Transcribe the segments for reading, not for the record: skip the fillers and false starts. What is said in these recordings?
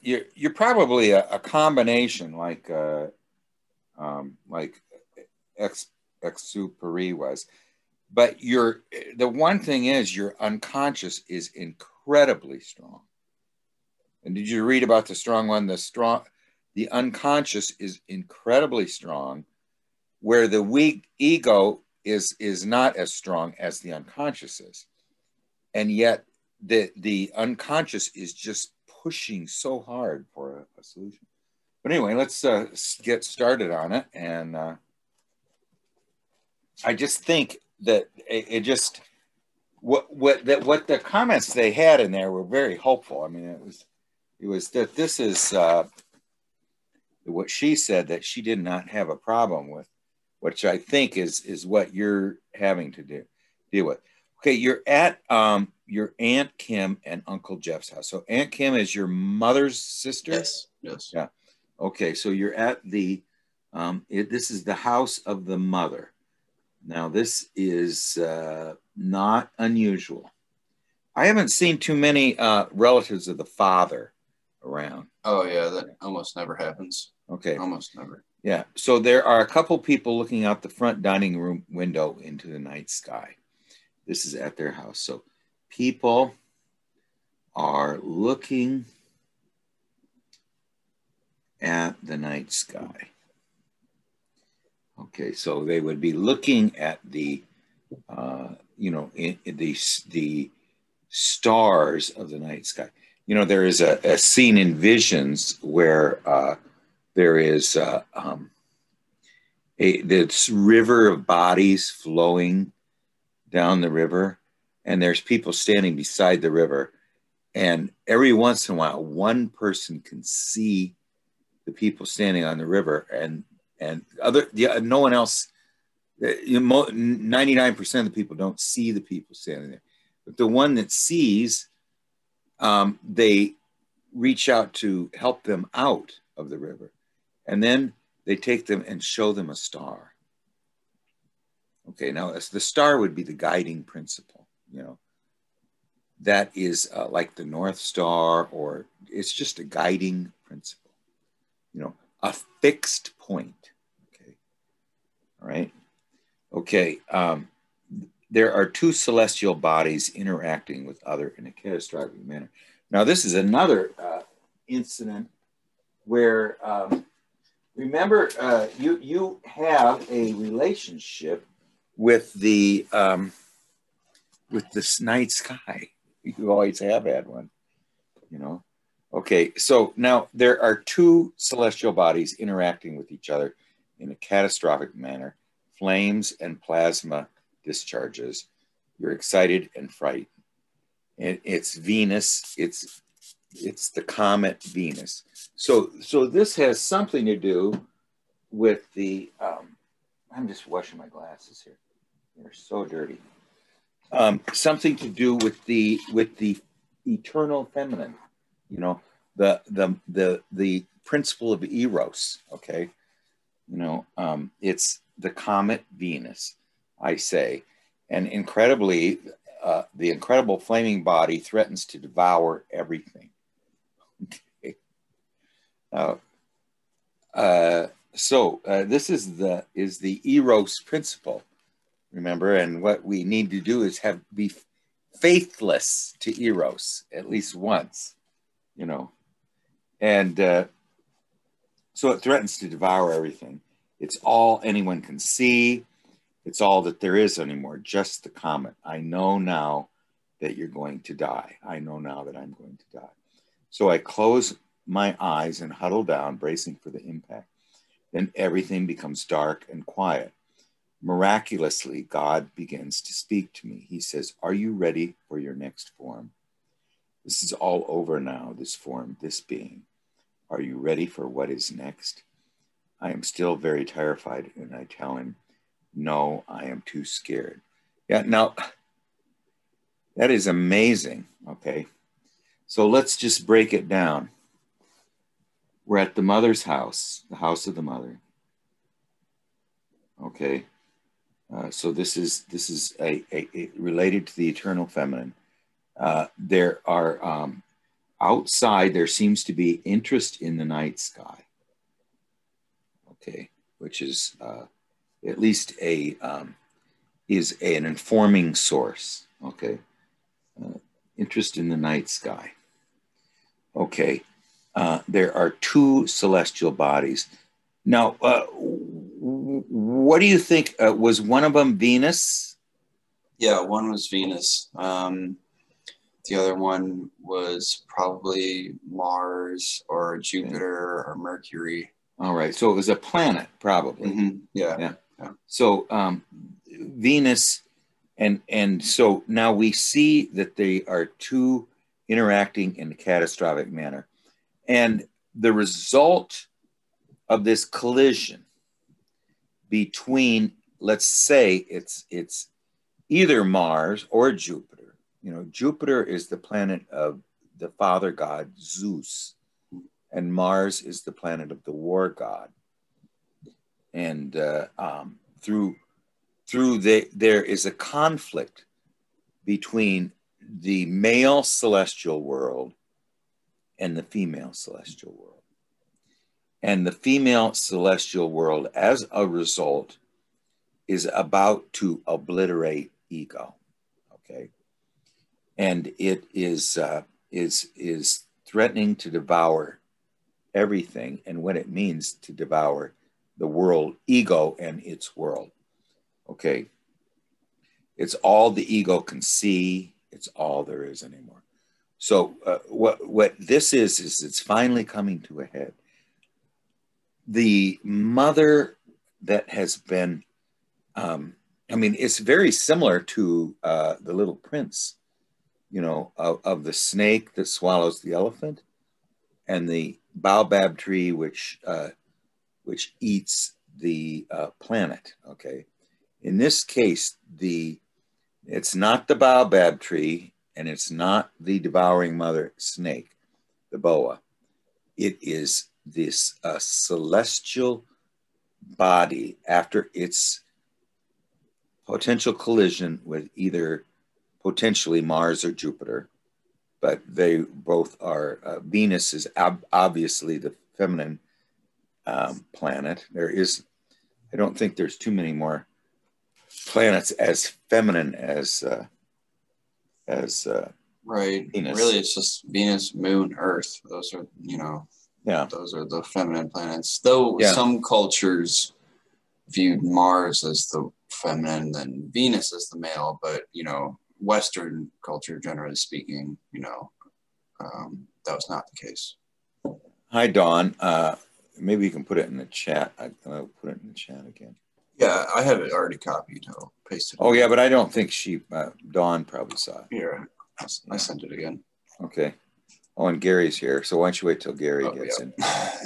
you're probably a combination like ex exupéry was, but the one thing is your unconscious is incredibly strong. And did you read about the strong one? The unconscious is incredibly strong, where the weak ego is not as strong as the unconscious is, and yet the unconscious is just pushing so hard for a solution. But anyway, let's get started on it. And I just think that it just what the comments they had in there were very hopeful. I mean, it was that this is what she said, that she did not have a problem with, which I think is what you're having to deal with. Okay, you're at your Aunt Kim and Uncle Jeff's house. So Aunt Kim is your mother's sister? Yes, yes. Yeah. Okay, so you're at this is the house of the mother. Now, this is not unusual. I haven't seen too many relatives of the father around. Oh, yeah, that almost never happens. Okay. Almost never. Yeah, so there are a couple people looking out the front dining room window into the night sky. This is at their house. So people are looking at the night sky. Okay, so they would be looking at the stars of the night sky. You know, there is a scene in Visions where there is this river of bodies flowing down the river, and there's people standing beside the river, and every once in a while, one person can see the people standing on the river, and no one else. 99% of the people don't see the people standing there, but the one that sees, they reach out to help them out of the river, and then they take them and show them a star. Okay, now the star would be the guiding principle, you know. That is like the North Star, or it's just a guiding principle, you know, a fixed point. Okay, all right. Okay, there are two celestial bodies interacting with other in a catastrophic manner. Now, this is another incident where, remember, you have a relationship with this night sky. You always have had one, you know. Okay, so now there are two celestial bodies interacting with each other in a catastrophic manner. Flames and plasma discharges. You're excited and frightened. And it's Venus. It's the comet Venus. So this has something to do with the. I'm just washing my glasses here. They're so dirty. Something to do with the eternal feminine. You know, the principle of Eros. Okay, you know, it's the comet Venus, I say, and incredibly, the incredible flaming body threatens to devour everything. Okay. This is the Eros principle, remember, and what we need to do is be faithless to Eros at least once, you know, and so it threatens to devour everything. It's all anyone can see. It's all that there is anymore, just the comet. I know now that you're going to die. I know now that I'm going to die. So I close my eyes and huddle down, bracing for the impact. Then everything becomes dark and quiet. Miraculously, God begins to speak to me. He says, "Are you ready for your next form? This is all over now, this form, this being. Are you ready for what is next?" I am still very terrified, and I tell him, "No, I am too scared." Yeah, now, that is amazing, okay? So let's just break it down. We're at the mother's house, the house of the mother. Okay, so this is a related to the eternal feminine. There are outside there seems to be interest in the night sky. Okay, which is at least an informing source. Okay, interest in the night sky. Okay, there are two celestial bodies. Now, what do you think? Was one of them Venus? Yeah, one was Venus. The other one was probably Mars or Jupiter or Mercury. All right, so it was a planet, probably. Mm-hmm. Yeah. So Venus, and so now we see that they are two interacting in a catastrophic manner, and the result of this collision between, let's say, it's either Mars or Jupiter. You know, Jupiter is the planet of the father god Zeus, and Mars is the planet of the war god. And there is a conflict between the male celestial world and the female celestial world. And the female celestial world, as a result, is about to obliterate ego. Okay, and it is threatening to devour everything, and what it means to devour the world, ego and its world. Okay, it's all the ego can see. It's all there is anymore. So what this is it's finally coming to a head. The mother that has been, I mean, it's very similar to the Little Prince, you know, of the snake that swallows the elephant, and the baobab tree which eats the planet. Okay, in this case, it's not the baobab tree, and it's not the devouring mother snake, the boa. It is this celestial body after its potential collision with either potentially Mars or Jupiter, but they both are. Venus is obviously the feminine planet. I don't think there's too many more planets as feminine as right. Venus. Really, it's just Venus, Moon, Earth. Those are, you know, yeah, those are the feminine planets. Though some cultures viewed Mars as the feminine and Venus as the male, but, you know, Western culture, generally speaking, you know, that was not the case. Hi, Dawn. Maybe you can put it in the chat. I'll put it in the chat again. Yeah, I have it already copied. I'll paste it. Oh, yeah, but I don't think Dawn probably saw it. Here, I sent it again. Okay. Oh, and Gary's here. So why don't you wait till Gary gets in?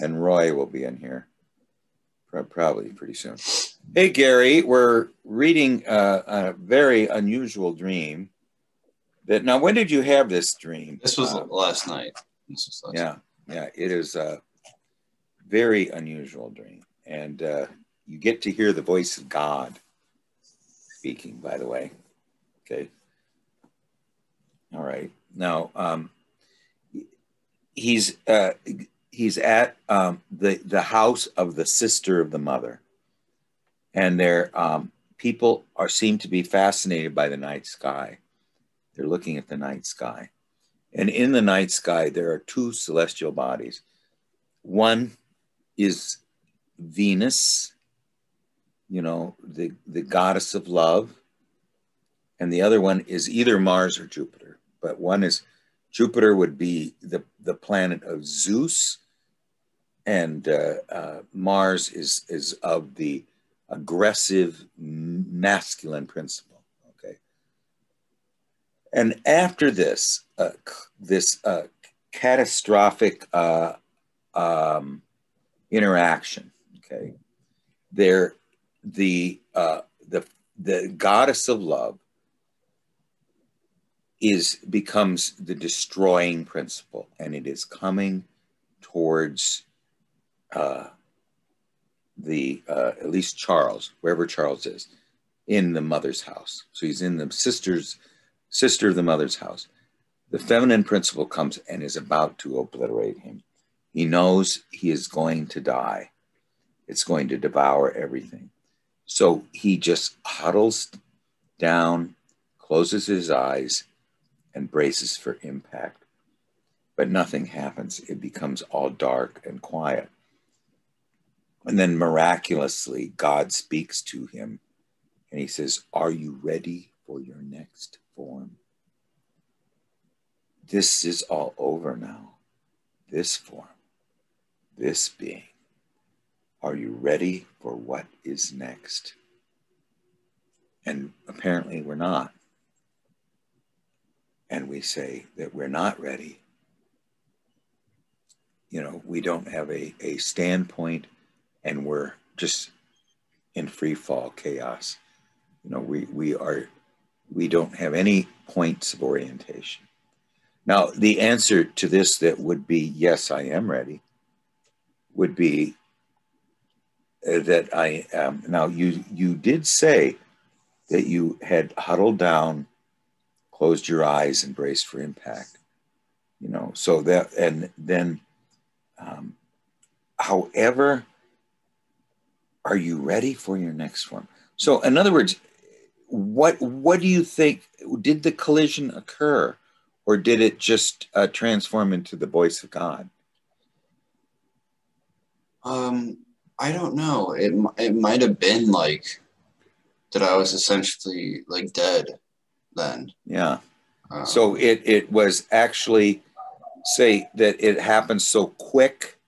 And Roy will be in here probably pretty soon. Hey, Gary, we're reading a very unusual dream. Now, when did you have this dream? This was last night. Yeah, it is a very unusual dream. And you get to hear the voice of God speaking, by the way. Okay. All right. Now, he's at the house of the sister of the mother, and their people seem to be fascinated by the night sky. They're looking at the night sky, and in the night sky there are two celestial bodies. One is Venus, you know, the goddess of love, and the other one is either Mars or Jupiter. But one is Jupiter would be the planet of Zeus, and Mars is of the aggressive masculine principle. Okay, and after this catastrophic interaction, okay, the goddess of love becomes the destroying principle, and it is coming towards at least Charles, wherever Charles is, in the mother's house. So he's in the sister of the mother's house. The feminine principle comes and is about to obliterate him. He knows he is going to die. It's going to devour everything. So he just huddles down, closes his eyes, and braces for impact. But nothing happens. It becomes all dark and quiet. And then miraculously, God speaks to him and he says, "Are you ready for your next form? This is all over now. This form, this being. Are you ready for what is next?" And apparently we're not. And we say that we're not ready. You know, we don't have a standpoint, and we're just in free fall chaos. You know, we don't have any points of orientation. Now, the answer to this that would be, yes, I am ready, would be that I am. Now, you did say that you had huddled down, closed your eyes, and braced for impact. You know, so that, and then, however, are you ready for your next form? So, in other words, what do you think? Did the collision occur, or did it just transform into the voice of God? I don't know. It might have been like that. I was essentially like dead then. Yeah. So it was actually, say that it happened so quick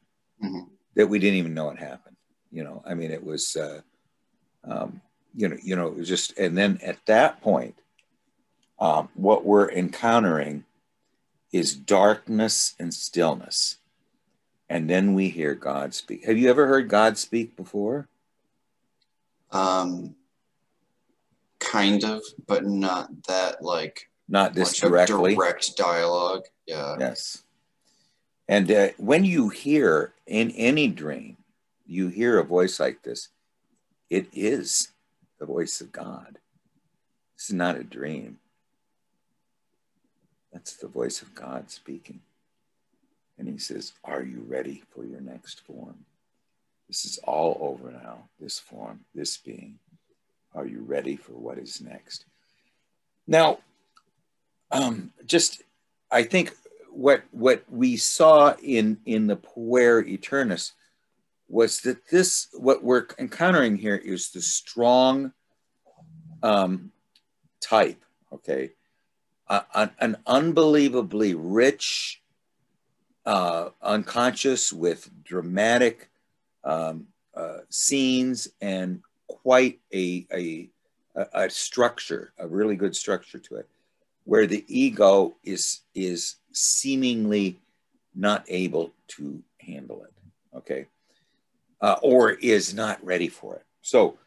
that we didn't even know it happened. You know, I mean, it was, it was just, and then at that point, what we're encountering is darkness and stillness. And then we hear God speak. Have you ever heard God speak before? Kind of, but not that not this directly. Direct dialogue. Yeah. Yes. And when you hear in any dream, you hear a voice like this, it is the voice of God. This is not a dream. That's the voice of God speaking. And he says, "Are you ready for your next form? This is all over now, this form, this being. Are you ready for what is next?" Now, I think what we saw in the Puer Eternus was that what we're encountering here is the strong type, okay? An unbelievably rich unconscious with dramatic scenes and quite a structure, a really good structure to it, where the ego is seemingly not able to handle it, okay, or is not ready for it. So,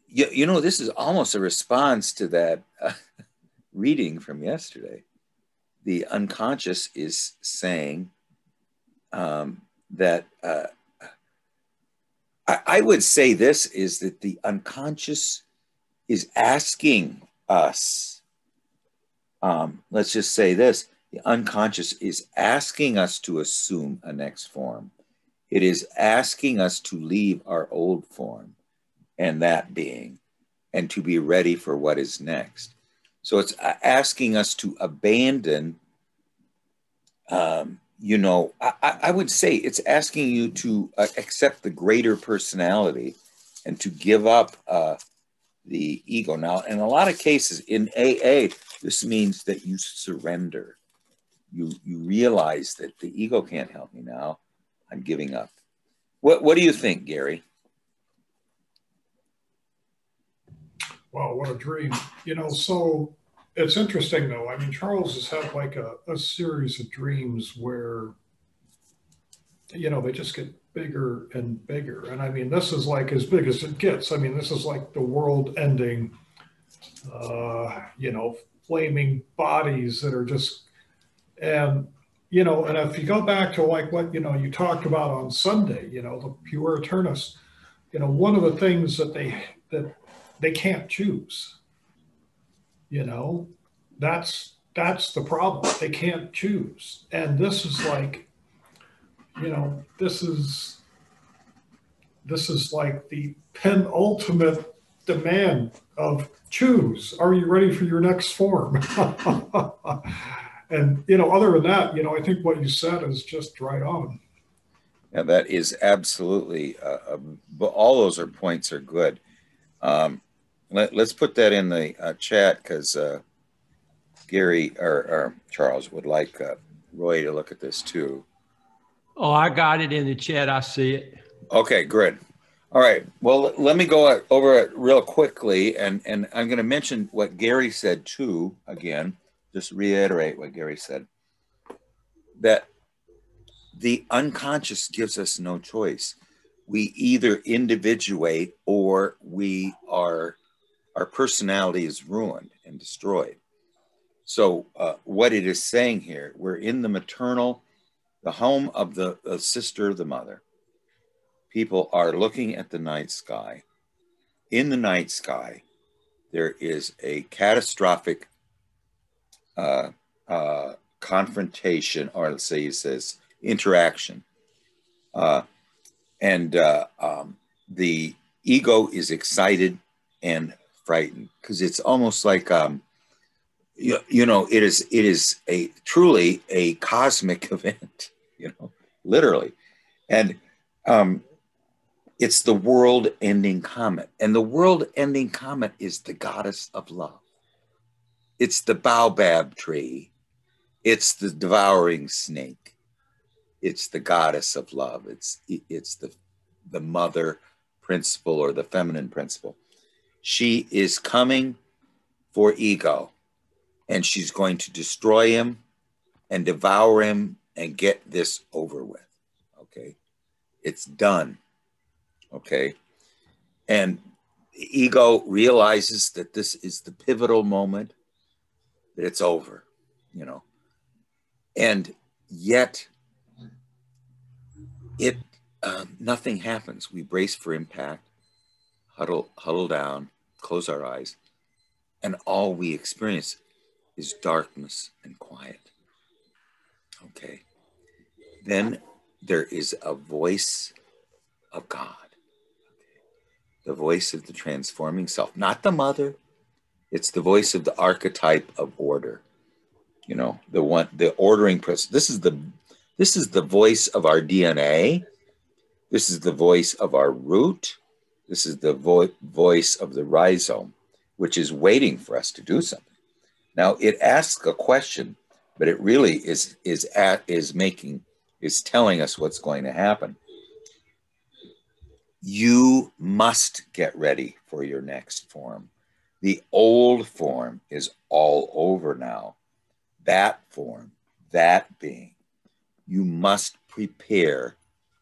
you know, this is almost a response to that reading from yesterday. The unconscious is saying that I would say this is that the unconscious is asking us, let's just say this, the unconscious is asking us to assume a next form. It is asking us to leave our old form and that being, and to be ready for what is next. So it's asking us to abandon, you know, I would say it's asking you to accept the greater personality and to give up the ego. Now, in a lot of cases in AA, this means that you surrender. You realize that the ego can't help me now. I'm giving up. What do you think, Gary? Wow, what a dream. You know, so it's interesting though. I mean, Charles has had like a series of dreams where, you know, they just get bigger and bigger. And I mean, this is like as big as it gets. I mean, this is like the world ending, you know, flaming bodies that are just, and, you know, and if you go back to like what, you know, you talked about on Sunday, you know, the Puer Eternus, you know, one of the things that they can't choose, you know, that's That's the problem. They can't choose. And this is like, this is like the penultimate demand of choose. Are you ready for your next form? And, other than that, I think what you said is just right on. Yeah, that is absolutely, all those points are good. Let's put that in the chat because Gary or Charles would like Roy to look at this too. Oh, I got it in the chat. I see it. Okay, good. All right. Well, let me go over it real quickly, and I'm going to mention what Gary said too. Again, just reiterate what Gary said. That the unconscious gives us no choice. We either individuate or our personality is ruined and destroyed. So what it is saying here, we're in the home of the sister, the mother. People are looking at the night sky. In the night sky, there is a catastrophic confrontation, or let's say he says interaction. And the ego is excited and frightened because it's almost like, it is a truly a cosmic event, literally. And it's the world-ending comet. And the world-ending comet is the goddess of love. It's the baobab tree. It's the devouring snake. It's the goddess of love. It's the mother principle or the feminine principle. She is coming for ego, and she's going to destroy him and devour him and get this over with. Okay. It's done. Okay. And ego realizes that this is the pivotal moment, that it's over, and yet nothing happens. We brace for impact, huddle down, close our eyes, and all we experience is darkness and quiet. Okay. Then there is a voice of God, the voice of the transforming self, not the mother. It's the voice of the archetype of order. The ordering process. This is the voice of our DNA. This is the voice of our root. This is the voice of the rhizome, which is waiting for us to do something. Now it asks a question, but it really is telling us what's going to happen. You must get ready for your next form. The old form is all over now. That form, that being, you must prepare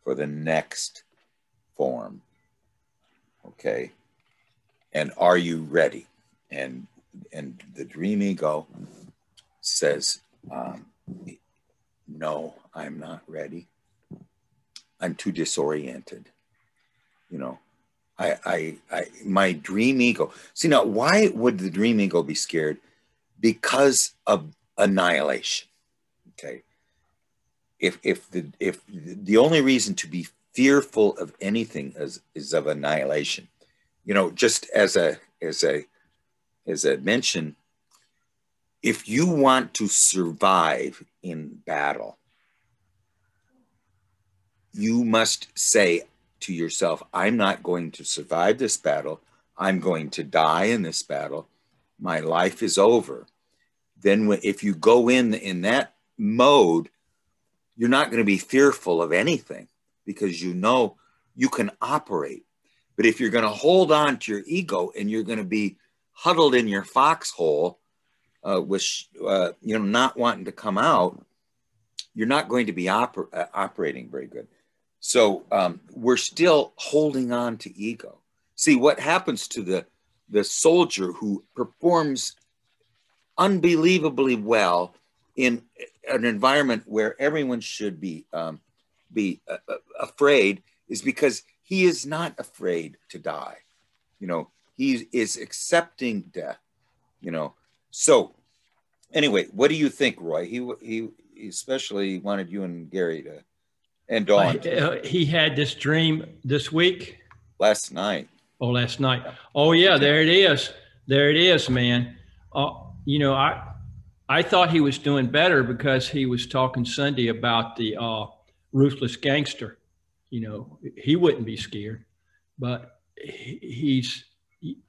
for the next form. Okay. And are you ready? And the dream ego says, no, I'm not ready. I'm too disoriented. My dream ego. See, now, why would the dream ego be scared? Because of annihilation. Okay. If the only reason to be fearful of anything is of annihilation, just as a mention, if you want to survive in battle, you must say to yourself, I'm not going to survive this battle. I'm going to die in this battle. My life is over. Then if you go in that mode, you're not going to be fearful of anything because you can operate. But if you're going to hold on to your ego and you're going to be huddled in your foxhole, not wanting to come out, you're not going to be operating very good. So we're still holding on to ego. See, what happens to the soldier who performs unbelievably well in an environment where everyone should be afraid is because he is not afraid to die. He is accepting death. So Anyway, what do you think, Roy? He especially wanted you and Gary to, and Dawn too. He had this dream this week. Last night. Oh, last night. Oh yeah, there it is. There it is, man. You know, I thought he was doing better because he was talking Sunday about the ruthless gangster. You know, he wouldn't be scared, but he's.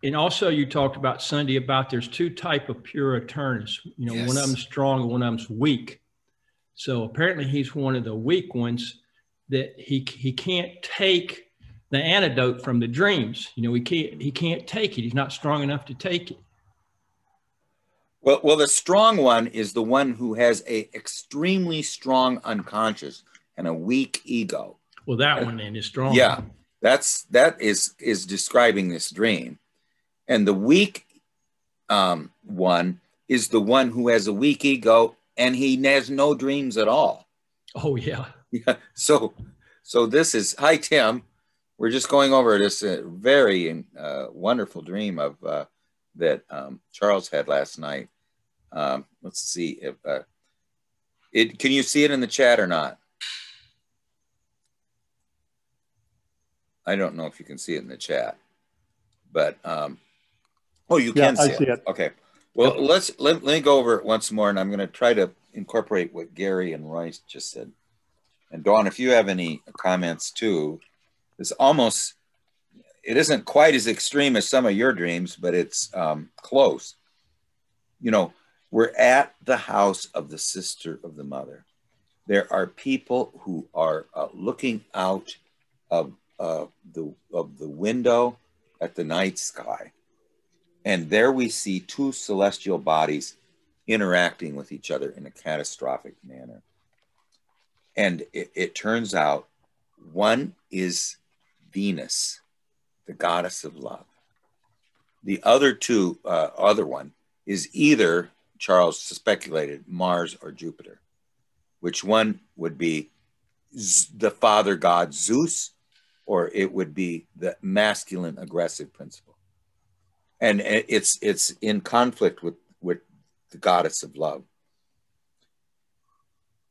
And also, you talked about Sunday about there's two type of Puritans. You know, yes. One of them's strong and one of them's weak. So apparently, he's one of the weak ones that he can't take the antidote from the dreams. You know, he can't take it. He's not strong enough to take it. Well, the strong one is the one who has a extremely strong unconscious and a weak ego. Well, that one then is strong. Yeah, that is describing this dream. And the weak one is the one who has a weak ego and he has no dreams at all. Oh, yeah. Yeah. So this is, hi, Tim. We're just going over this very wonderful dream of that Charles had last night. Let's see if can you see it in the chat or not? I don't know if you can see it in the chat, but oh, you can see it. Okay. Well, let me go over it once more, and I'm going to try to incorporate what Gary and Royce just said. And Dawn, if you have any comments too, it isn't quite as extreme as some of your dreams, but it's close. You know, we're at the house of the sister of the mother. There are people who are looking out of the window at the night sky. And there we see two celestial bodies interacting with each other in a catastrophic manner. And it turns out one is Venus, the goddess of love. The other one is either, Charles speculated, Mars or Jupiter. Which one would be the father god Zeus, or it would be the masculine aggressive principle? And it's in conflict with the goddess of love.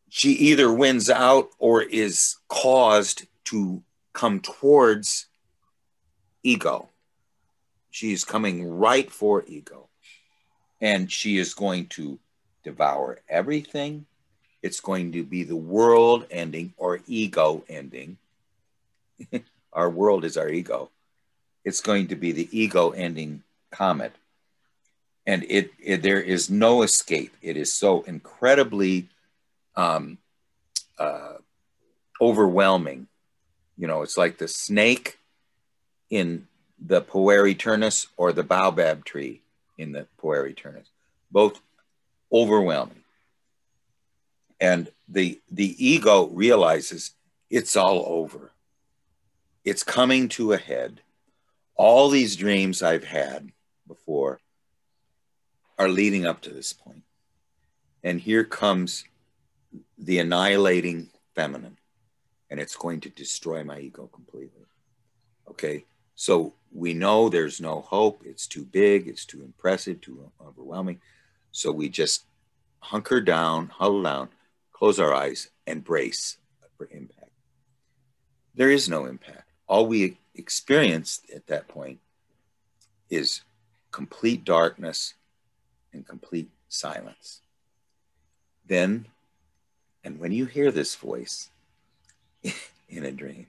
She either wins out or is caused to come towards ego. She's coming right for ego. And she is going to devour everything. It's going to be the world ending or ego ending. Our world is our ego. It's going to be the ego ending comet. And there is no escape. It is so incredibly overwhelming. You know, it's like the snake in the Puer Aeternus or the baobab tree in the Puer Aeternus. Both overwhelming. And the ego realizes it's all over. It's coming to a head. All these dreams I've had before are leading up to this point. And here comes the annihilating feminine, and it's going to destroy my ego completely. Okay, so we know there's no hope. It's too big, it's too impressive, too overwhelming. So we just hunker down, huddle down, close our eyes, and brace for impact. There is no impact. All we experience at that point is complete darkness and complete silence. Then, and when you hear this voice in a dream,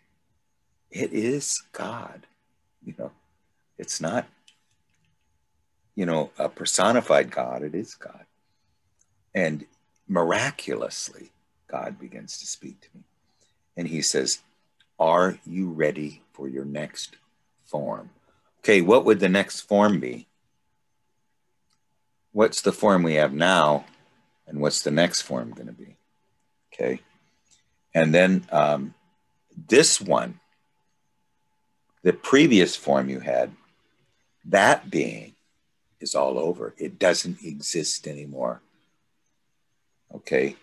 it is God. You know, it's not, you know, a personified God. It is God. And miraculously, God begins to speak to me. And he says, are you ready for your next form? Okay, what would the next form be? What's the form we have now? And what's the next form going to be? Okay. And then this one, the previous form you had, that being is all over. It doesn't exist anymore. Okay.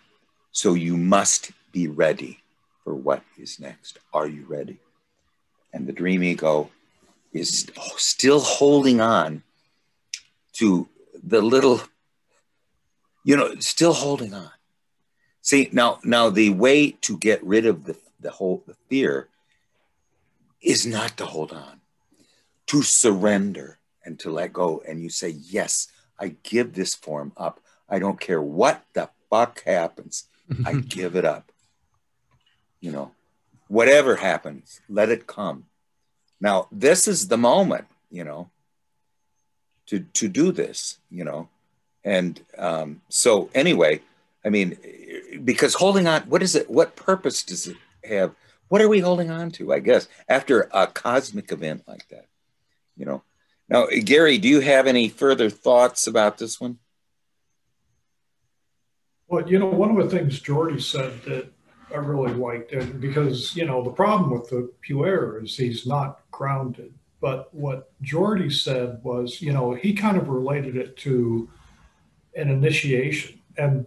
So you must be ready for what is next. Are you ready? And the dream ego is still holding on to the little Still holding on. See, now the way to get rid of the fear is not to hold on, to surrender and to let go. And you say, yes, I give this form up. I don't care what the fuck happens. I give it up. Whatever happens, let it come. Now, this is the moment, to do this, And so anyway, I mean, because holding on, what is it? What purpose does it have? What are we holding on to, I guess, after a cosmic event like that? Now, Gary, do you have any further thoughts about this one? Well, one of the things Jordy said that I really liked, because, the problem with the puer is he's not grounded. But what Jordy said was, he kind of related it to an initiation. And,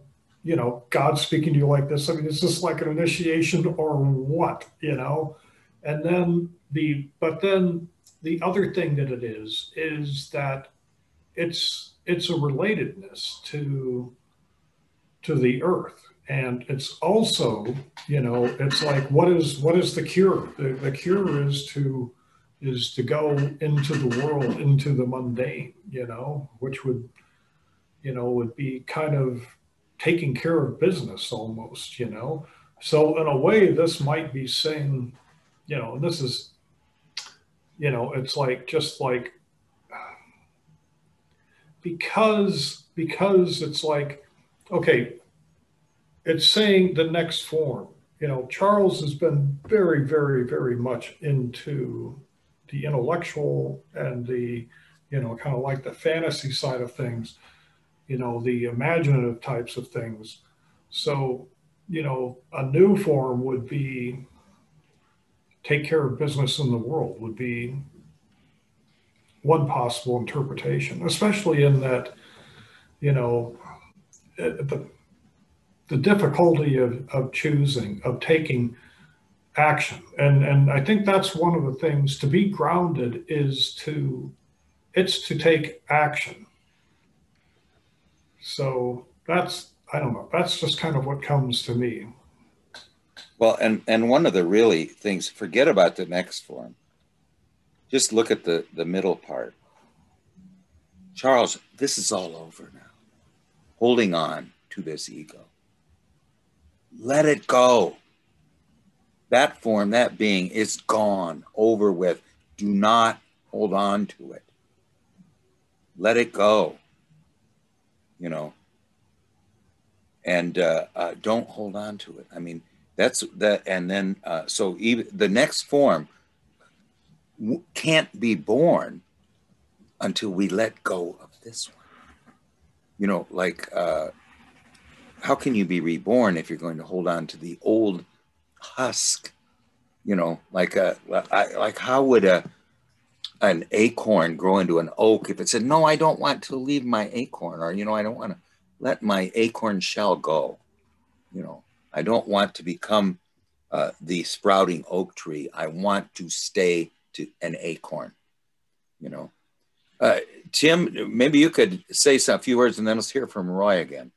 God speaking to you like this, I mean, is this like an initiation or what, And then but then the other thing that it is that it's a relatedness to the earth. And it's also, it's like, what is the cure? The cure is to go into the world, into the mundane, which would be kind of taking care of business almost, So in a way, this might be saying, this is, it's like, just like, because it's like, okay, it's saying the next form. Charles has been very, very, very much into the intellectual and the, kind of like the fantasy side of things, the imaginative types of things. So, a new form would be take care of business in the world, would be one possible interpretation, especially in that, the difficulty of choosing, of taking action. And I think that's one of the things. To be grounded is to take action. So I don't know, that's just kind of what comes to me. Well, and one of the really things, forget about the next form. Just look at the middle part. Charles, this is all over now. Holding on to this ego. Let it go. That form, that being is gone, over with. Do not hold on to it. Let it go. And don't hold on to it. I mean, that's that. And then, so even the next form can't be born until we let go of this one. Like, how can you be reborn if you're going to hold on to the old husk? Like how would an acorn grow into an oak if it said, no, I don't want to leave my acorn, or, I don't want to let my acorn shell go. I don't want to become the sprouting oak tree. I want to stay to an acorn, Tim, maybe you could say a few words and then let's hear from Roy again.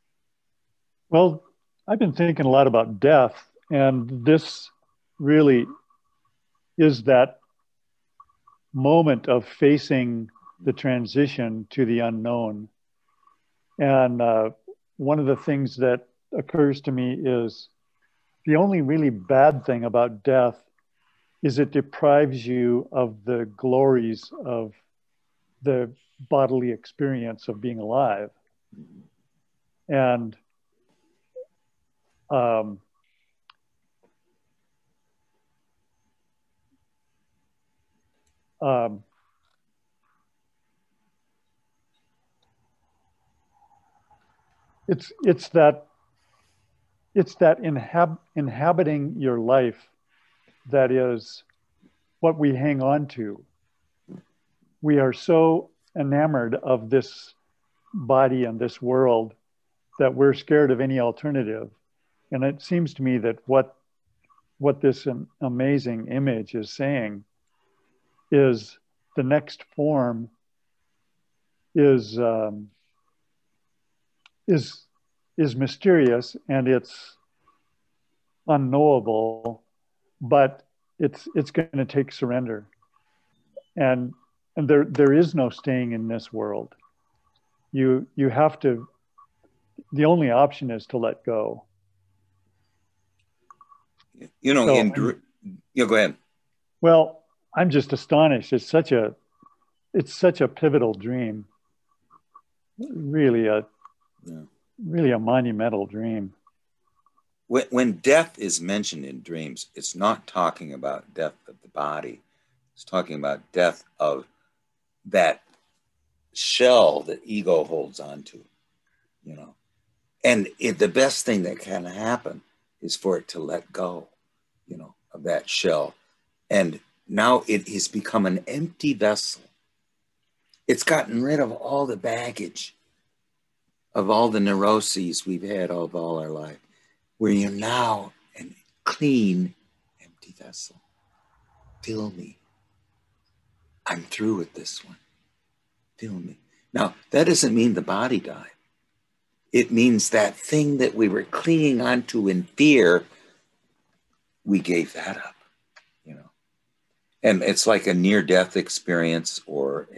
Well, I've been thinking a lot about death, and this really is that moment of facing the transition to the unknown. And one of the things that occurs to me is the only really bad thing about death is it deprives you of the glories of the bodily experience of being alive. And it's that inhabiting your life that is what we hang on to. We are so enamored of this body and this world that we're scared of any alternative. And it seems to me that what this amazing image is saying is the next form is is mysterious and it's unknowable, but it's going to take surrender. And there is no staying in this world. You have to, the only option is to let go. You know, so, you go ahead. Well, I'm just astonished. It's such a pivotal dream. Really a monumental dream. When death is mentioned in dreams, it's not talking about death of the body. It's talking about death of that shell that ego holds on to, you know. And the best thing that can happen is for it to let go, you know, of that shell. And now it has become an empty vessel. It's gotten rid of all the baggage of all the neuroses we've had of all our life, where you're now a clean, empty vessel. Fill me. I'm through with this one. Fill me. Now, that doesn't mean the body died. It means that thing that we were clinging onto in fear, we gave that up, you know. And it's like a near-death experience or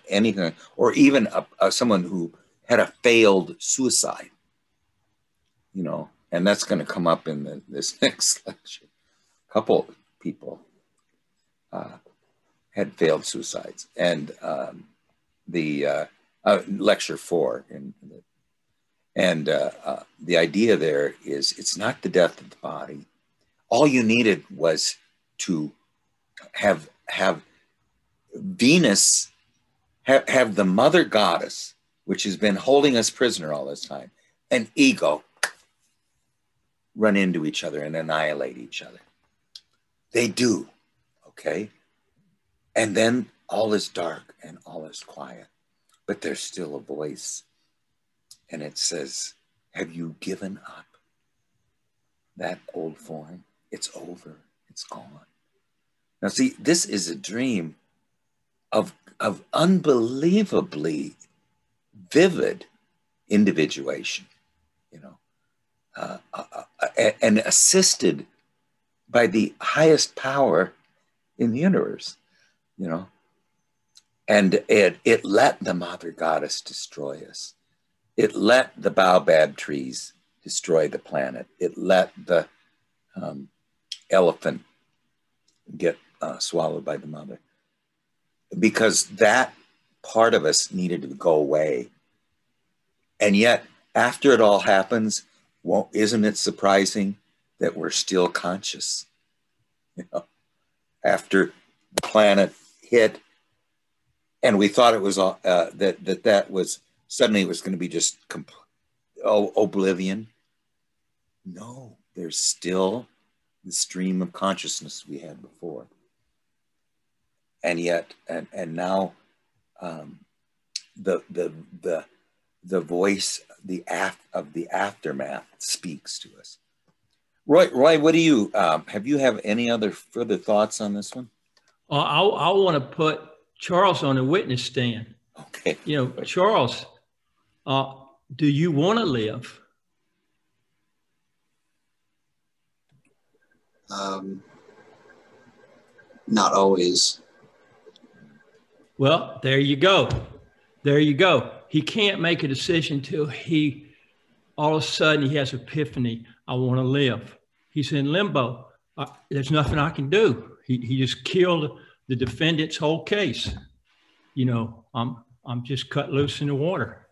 anything, or even someone who had a failed suicide, you know, and that's going to come up in this next lecture. A couple of people had failed suicides, and the lecture 4, and the idea there is it's not the death of the body. All you needed was to have Venus, have the mother goddess, which has been holding us prisoner all this time, and ego run into each other and annihilate each other. They do, okay? And then all is dark and all is quiet, but there's still a voice. And it says, have you given up that old form? It's over, it's gone. Now see, this is a dream of unbelievably vivid individuation, you know, and assisted by the highest power in the universe, you know. And it let the mother goddess destroy us. It let the baobab trees destroy the planet. It let the elephant get swallowed by the mother, because that part of us needed to go away. And yet, after it all happens, well, isn't it surprising that we're still conscious? You know, after the planet hit, and we thought it was that was suddenly it was going to be just oblivion. No, there's still the stream of consciousness we had before. And yet, and now, the voice of the aftermath speaks to us. Roy, what do you have any other further thoughts on this one? I want to put Charles on the witness stand. Okay. You know, Charles, do you want to live? Not always. Well, there you go. There you go. He can't make a decision till all of a sudden he has epiphany. I want to live. He's in limbo. There's nothing I can do. He just killed the defendant's whole case. You know, I'm just cut loose in the water.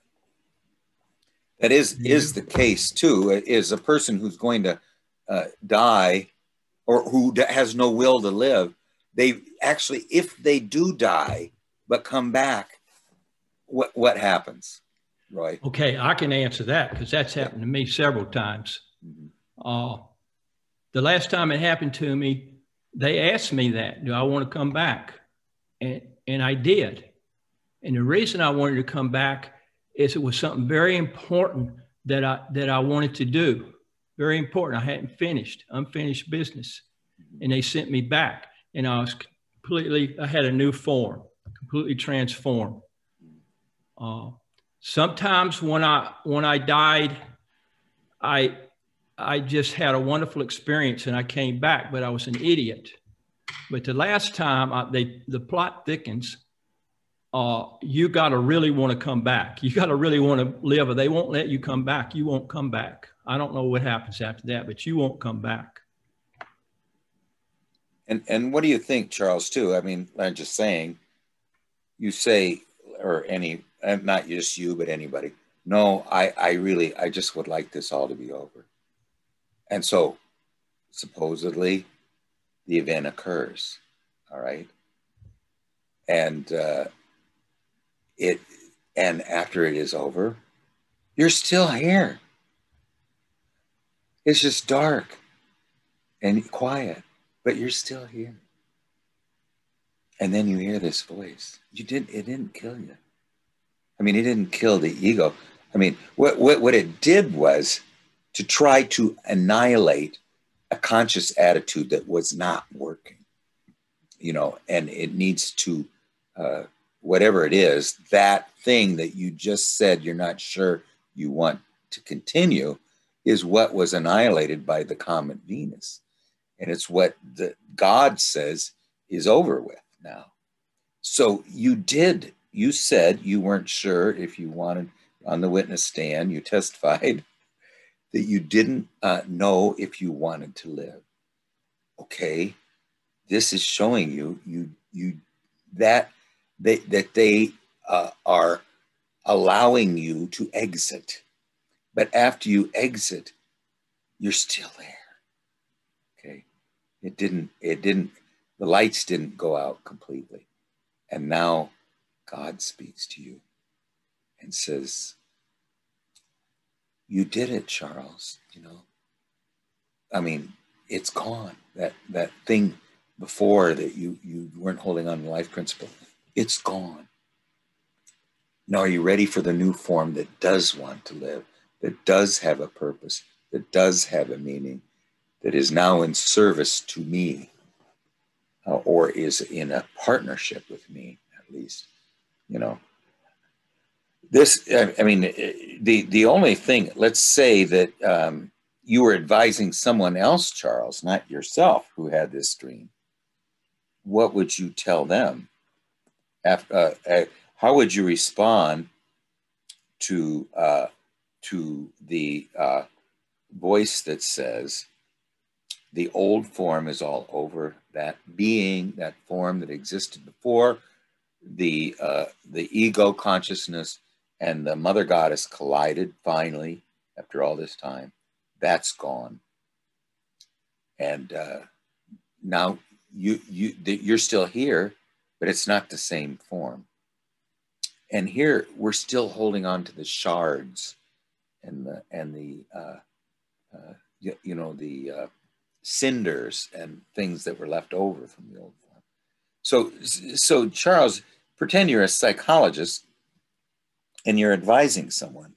That is the case too. Is a person who's going to die, or who has no will to live. They actually, if they do die but come back, what happens, Roy? Okay, I can answer that because that's happened to me several times. Mm-hmm. The last time it happened to me, they asked me that, do I want to come back? And I did. And the reason I wanted to come back is it was something very important that I wanted to do. Very important. I hadn't finished, unfinished business. And they sent me back, and I had a new form, completely transformed. Sometimes when I died, I just had a wonderful experience and I came back, but I was an idiot. But the last time the plot thickens, you got to really want to come back. You got to really want to live, or they won't let you come back. You won't come back. I don't know what happens after that, but you won't come back. And what do you think, Charles, too? I mean, I'm just saying, you say, or any, not just you, but anybody, no, I just would like this all to be over. And so supposedly the event occurs, all right? And and after it is over, you're still here. It's just dark and quiet, but you're still here. And then you hear this voice. It didn't kill you. I mean, it didn't kill the ego. I mean, what it did was to try to annihilate a conscious attitude that was not working, you know, and it needs to, whatever it is, that thing that you just said you're not sure you want to continue is what was annihilated by the comet Venus. And it's what God says is over with now. So you said you weren't sure if you wanted, on the witness stand, you testified that you didn't know if you wanted to live. Okay, this is showing you that they are allowing you to exit. But after you exit, you're still there. Okay, the lights didn't go out completely. And now God speaks to you and says, you did it, Charles, you know. I mean, it's gone. That thing before that you weren't holding on to life principle, it's gone. Now, are you ready for the new form that does want to live, that does have a purpose, that does have a meaning, that is now in service to me, or is in a partnership with me, at least, you know? This, I mean, the only thing, let's say that you were advising someone else, Charles, not yourself, who had this dream. What would you tell them? How would you respond to the voice that says the old form is all over? That being, that form that existed before, the ego consciousness and the mother goddess collided finally after all this time. That's gone. And now you're still here, but it's not the same form. And here we're still holding on to the shards and the cinders and things that were left over from the old form. So Charles, pretend you're a psychologist and you're advising someone.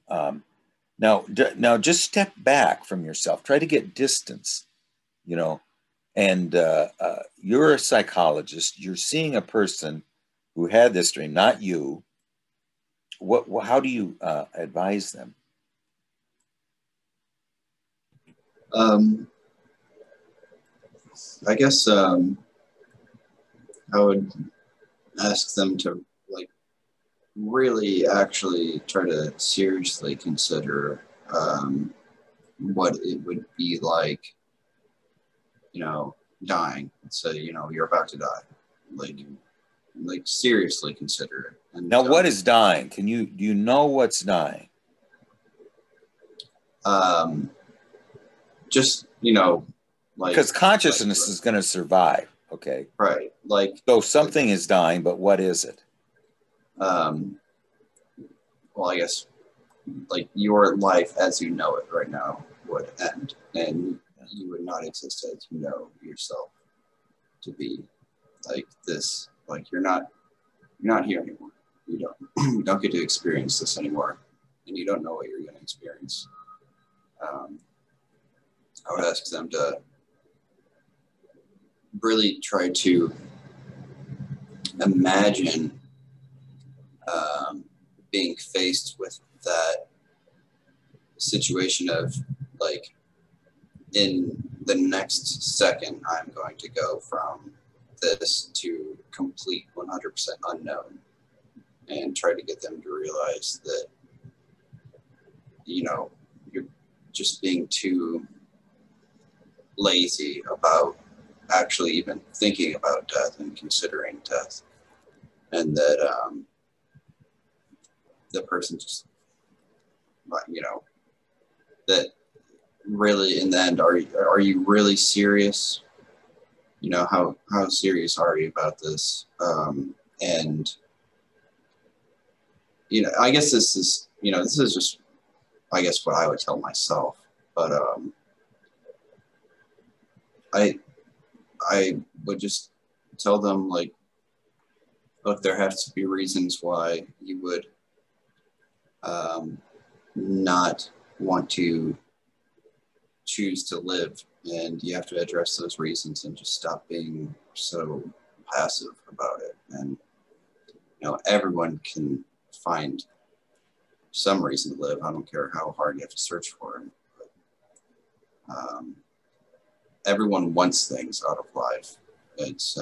Now just step back from yourself. Try to get distance, you know. And you're a psychologist. You're seeing a person who had this dream, not you. How do you advise them? I guess I would ask them to really actually try to seriously consider what it would be like, you know, dying. So, you know, you're about to die. Like seriously consider it. And now, what is dying? Do you know what's dying? Just, you know, like, because consciousness is going to survive. Okay. Right. Like, so something is dying, but what is it? Well, I guess like your life as you know it right now would end, and you would not exist as you know yourself to be. Like this, like you're not here anymore. You don't get to experience this anymore, and you don't know what you're going to experience. I would ask them to really try to imagine being faced with that situation of like in the next second, I'm going to go from this to complete 100% unknown, and try to get them to realize that, you know, you're just being too lazy about actually even thinking about death and considering death, and that the person just, you know, that really in the end, are you really serious? You know, how serious are you about this? And you know, I guess this is, you know, this is just, I guess, what I would tell myself. But I would just tell them, like, look, there has to be reasons why you would not want to choose to live, and you have to address those reasons and just stop being so passive about it. And you know, everyone can find some reason to live. I don't care how hard you have to search for it. But, everyone wants things out of life. It's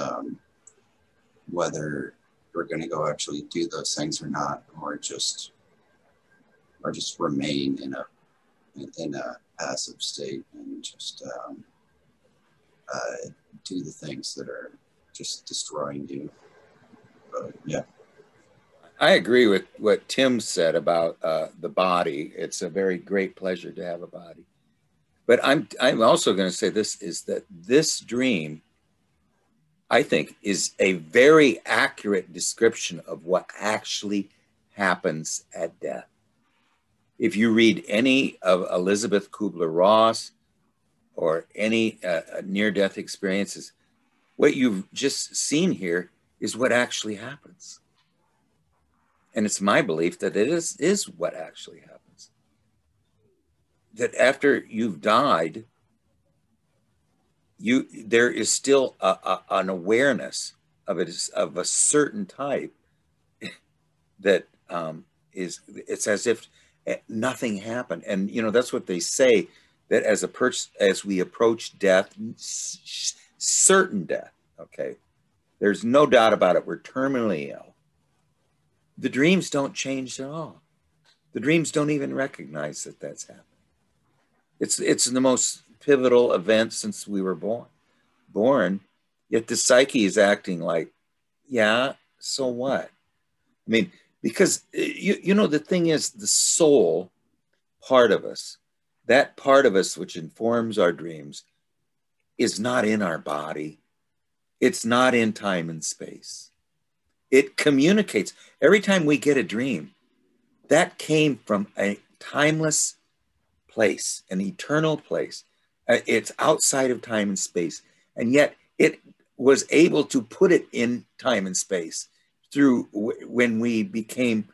whether you're going to go actually do those things or not, or just remain in a passive state and just do the things that are just destroying you. But yeah. I agree with what Tim said about the body. It's a very great pleasure to have a body. But I'm also going to say this, is that this dream, I think, is a very accurate description of what actually happens at death. If you read any of Elizabeth Kubler-Ross or any near-death experiences, what you've just seen here is what actually happens. And it's my belief that it is what actually happens. That after you've died, there is still an awareness of it, of a certain type that it's as if nothing happened. And you know, that's what they say, that as we approach death, certain death, okay, there's no doubt about it, we're terminally ill. The dreams don't change at all. The dreams don't even recognize that that's happening. It's the most pivotal event since we were born, yet the psyche is acting like, yeah, so what? I mean, because you know, the thing is, the soul part of us, that part of us which informs our dreams, is not in our body. It's not in time and space. It communicates. Every time we get a dream, that came from a timeless place, an eternal place. It's outside of time and space. And yet it was able to put it in time and space through when we became,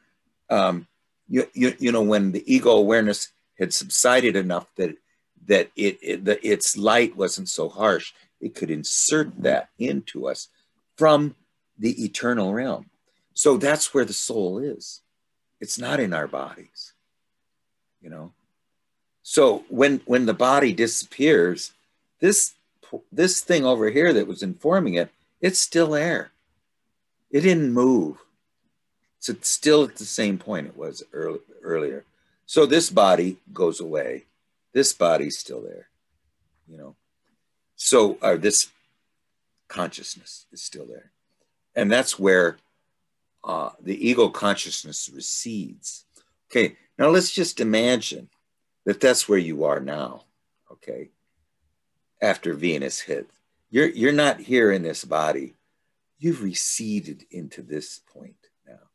you know, when the ego awareness had subsided enough that its light wasn't so harsh, it could insert that into us from the eternal realm. So that's where the soul is. It's not in our bodies, you know. So when the body disappears, this thing over here that was informing it, it's still there. It didn't move. So it's still at the same point it was earlier. So this body goes away. This body's still there, you know. So this consciousness is still there. And that's where the ego consciousness recedes. Okay, now let's just imagine that that's where you are now, okay? After Venus hit. You're not here in this body. You've receded into this point now.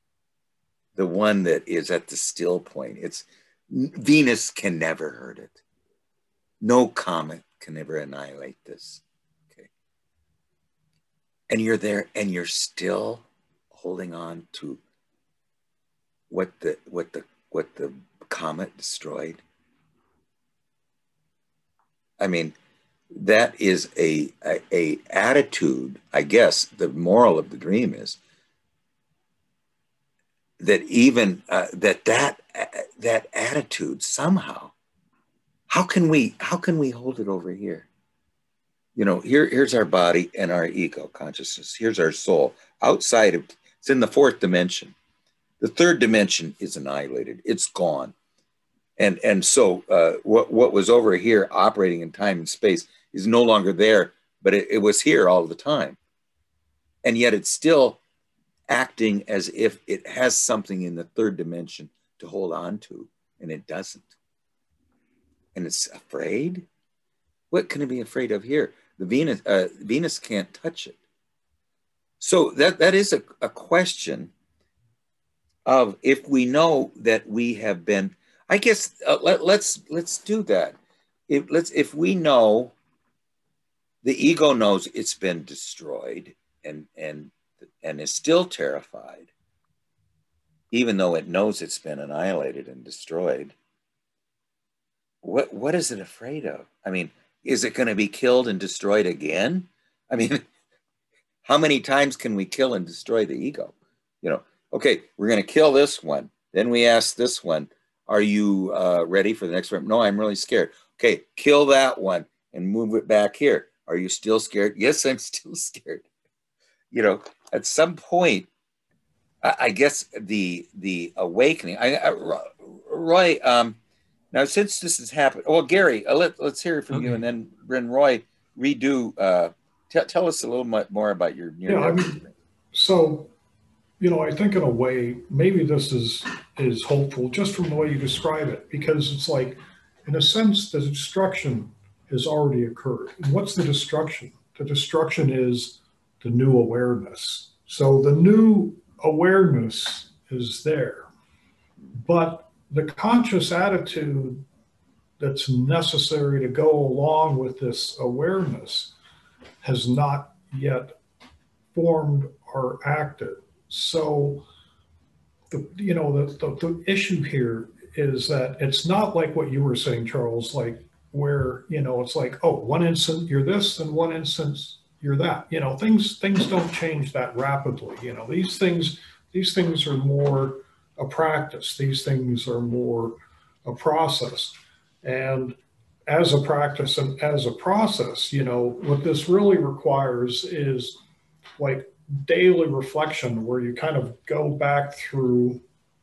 The one that is at the still point. Venus can never hurt it. No comet can ever annihilate this, okay? And you're there, and you're still holding on to what the comet destroyed. I mean, that is a attitude. I guess the moral of the dream is that even that attitude somehow how can we hold it over here? You know, here's our body and our ego consciousness. Here's our soul. Outside of, it's in the fourth dimension. The third dimension is annihilated. It's gone. And so what was over here operating in time and space is no longer there, but it was here all the time. And yet it's still acting as if it has something in the third dimension to hold on to, and it doesn't. And it's afraid? What can it be afraid of here? The Venus can't touch it. So that is a question of, if we know that we have been, I guess let's do that. If we know, the ego knows it's been destroyed and is still terrified, even though it knows it's been annihilated and destroyed. What is it afraid of? I mean, is it going to be killed and destroyed again? I mean, how many times can we kill and destroy the ego? You know, okay, we're going to kill this one. Then we ask this one, are you ready for the next one? No, I'm really scared. Okay, kill that one and move it back here. Are you still scared? Yes, I'm still scared. You know, at some point, I guess the awakening. Roy, now since this has happened, well, Gary, let's hear from you, and then Roy, redo. Tell us a little bit more about your near death. I mean, so, you know, I think in a way, maybe this is hopeful just from the way you describe it, because it's like, in a sense, the destruction has already occurred. And what's the destruction? The destruction is the new awareness. So the new awareness is there, but the conscious attitude that's necessary to go along with this awareness has not yet formed or acted. So the issue here is that it's not like what you were saying, Charles, like where, you know, it's like, oh, one instant you're this and one instance you're that. You know, things don't change that rapidly. You know, these things are more a practice. These things are more a process. And as a practice and as a process, you know, what this really requires is like daily reflection, where you kind of go back through,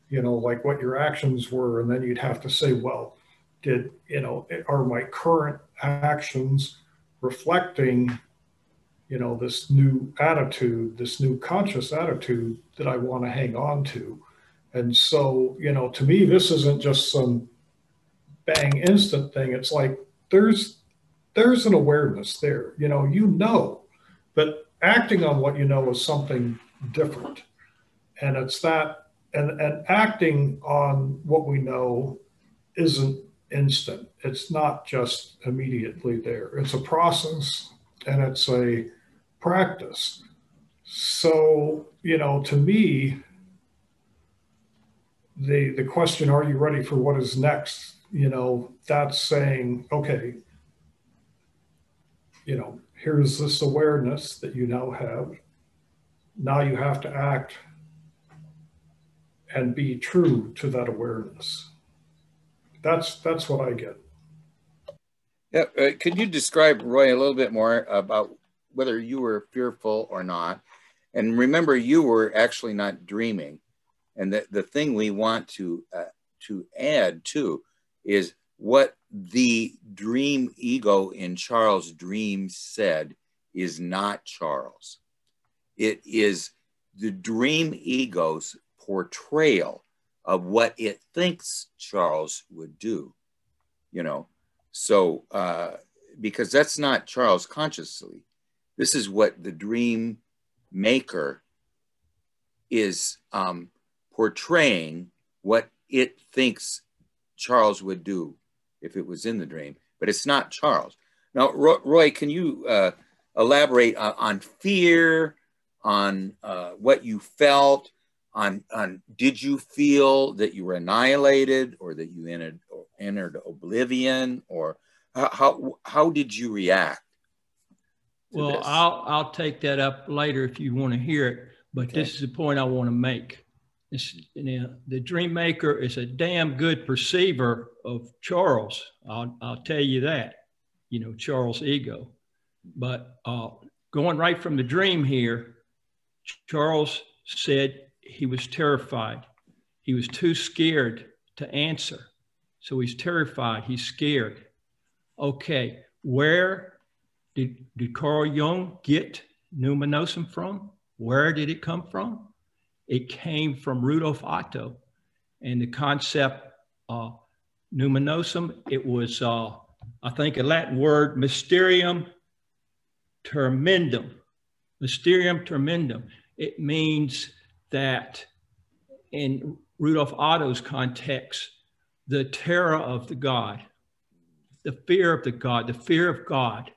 you know, like what your actions were, and then you'd have to say, well, are my current actions reflecting, you know, this new attitude, this new conscious attitude that I want to hang on to? And so, you know, to me, this isn't just some bang instant thing. It's like there's an awareness there, you know, but acting on what you know is something different. And it's that, and acting on what we know isn't instant. It's not just immediately there. It's a process and it's a practice. So, you know, to me, the question, are you ready for what is next? You know, that's saying, okay, you know, here's this awareness that you now have. Now you have to act and be true to that awareness. That's what I get. Yeah. Could you describe, Roy, a little bit more about whether you were fearful or not? And remember, you were actually not dreaming. And the thing we want to add to is what the dream ego in Charles' dream said is not Charles. It is the dream ego's portrayal of what it thinks Charles would do, you know. So, because that's not Charles consciously. This is what the dream maker is portraying what it thinks Charles would do if it was in the dream, but it's not Charles. Now, Roy, can you elaborate on fear, on what you felt, on did you feel that you were annihilated, or that you entered oblivion, or how did you react? Well, I'll take that up later if you want to hear it, but okay. This is the point I want to make. The dream maker is a damn good perceiver of Charles. I'll tell you that, Charles' ego. But going right from the dream here, Charles said he was terrified. He was too scared to answer. So he's terrified, he's scared. Okay, where did Carl Jung get numinosum from? Where did it come from? It came from Rudolf Otto. And the concept numinosum, it was, I think, a Latin word, mysterium tremendum. Mysterium tremendum. It means that in Rudolf Otto's context, the terror of the God, the fear of the God, the fear of God.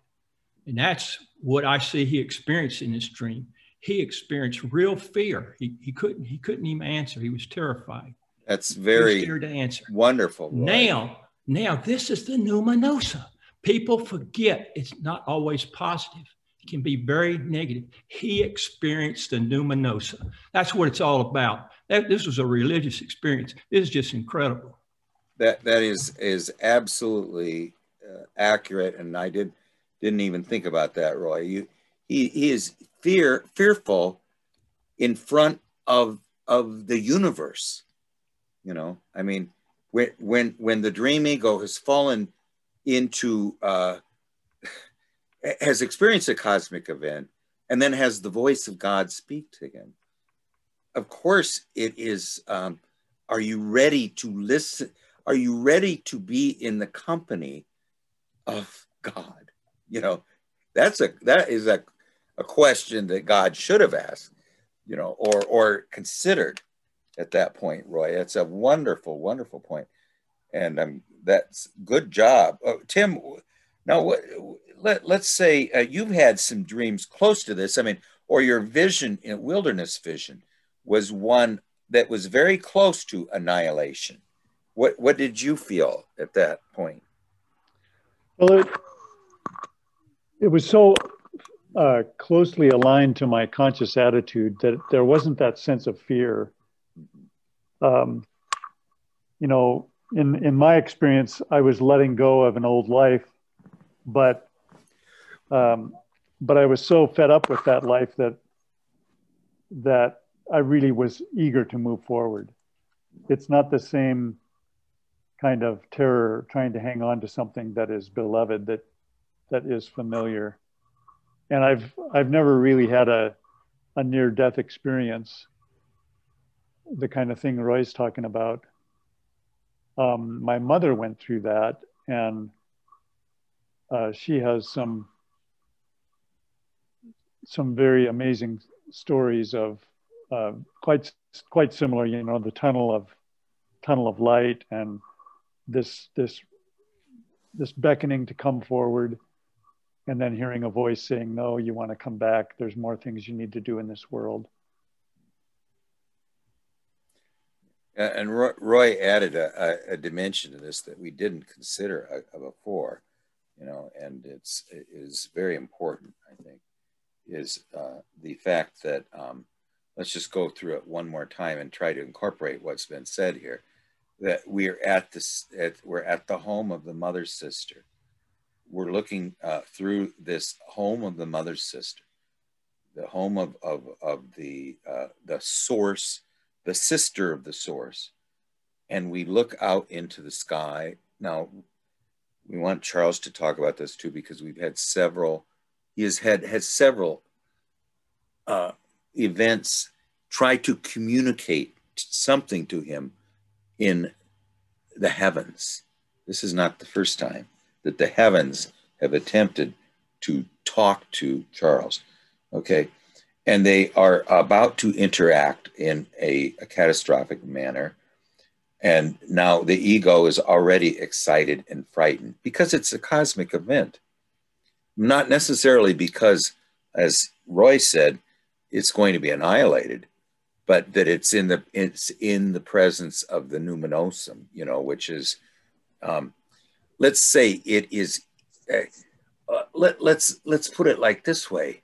And that's what I see he experienced in this dream. He experienced real fear. He couldn't even answer. He was terrified. That's very scared to answer. Wonderful. Roy. Now this is the numinosa. People forget it's not always positive. It can be very negative. He experienced the numinosa. That's what it's all about. This was a religious experience. This is just incredible. That is absolutely accurate, and I didn't even think about that, Roy. He is fearful in front of the universe. I mean, when the dream ego has fallen into has experienced a cosmic event and then has the voice of God speak to him. Of course, it is. Are you ready to listen? Are you ready to be in the company of God? That is a question that God should have asked, or considered at that point, Roy. It's a wonderful, wonderful point. And that's good job. Tim, now let's say you've had some dreams close to this. I mean, or your vision, wilderness vision, was one that was very close to annihilation. What did you feel at that point? Well, it was so closely aligned to my conscious attitude that there wasn't that sense of fear. In my experience, I was letting go of an old life, but I was so fed up with that life that I really was eager to move forward. It's not the same kind of terror trying to hang on to something that is beloved, that is familiar. And I've never really had a near-death experience, the kind of thing Roy's talking about. My mother went through that, and she has some very amazing stories of quite similar. The tunnel of light, and this beckoning to come forward, and then hearing a voice saying, "No, you want to come back. There's more things you need to do in this world." And Roy added a dimension to this that we didn't consider before, and it is very important, I think, is the fact that, let's just go through it one more time and try to incorporate what's been said here, that we're at the home of the mother's sister. We're looking through this home of the mother's sister, the home of the source, the sister of the source, and we look out into the sky. Now, we want Charles to talk about this too, because we've had several. He has had several events try to communicate something to him in the heavens. This is not the first time that the heavens have attempted to talk to Charles. Okay. And they are about to interact in a catastrophic manner. And now the ego is already excited and frightened because it's a cosmic event. Not necessarily because, as Roy said, it's going to be annihilated, but that it's in the presence of the numinosum, which is, let's say it is, let's put it like this way.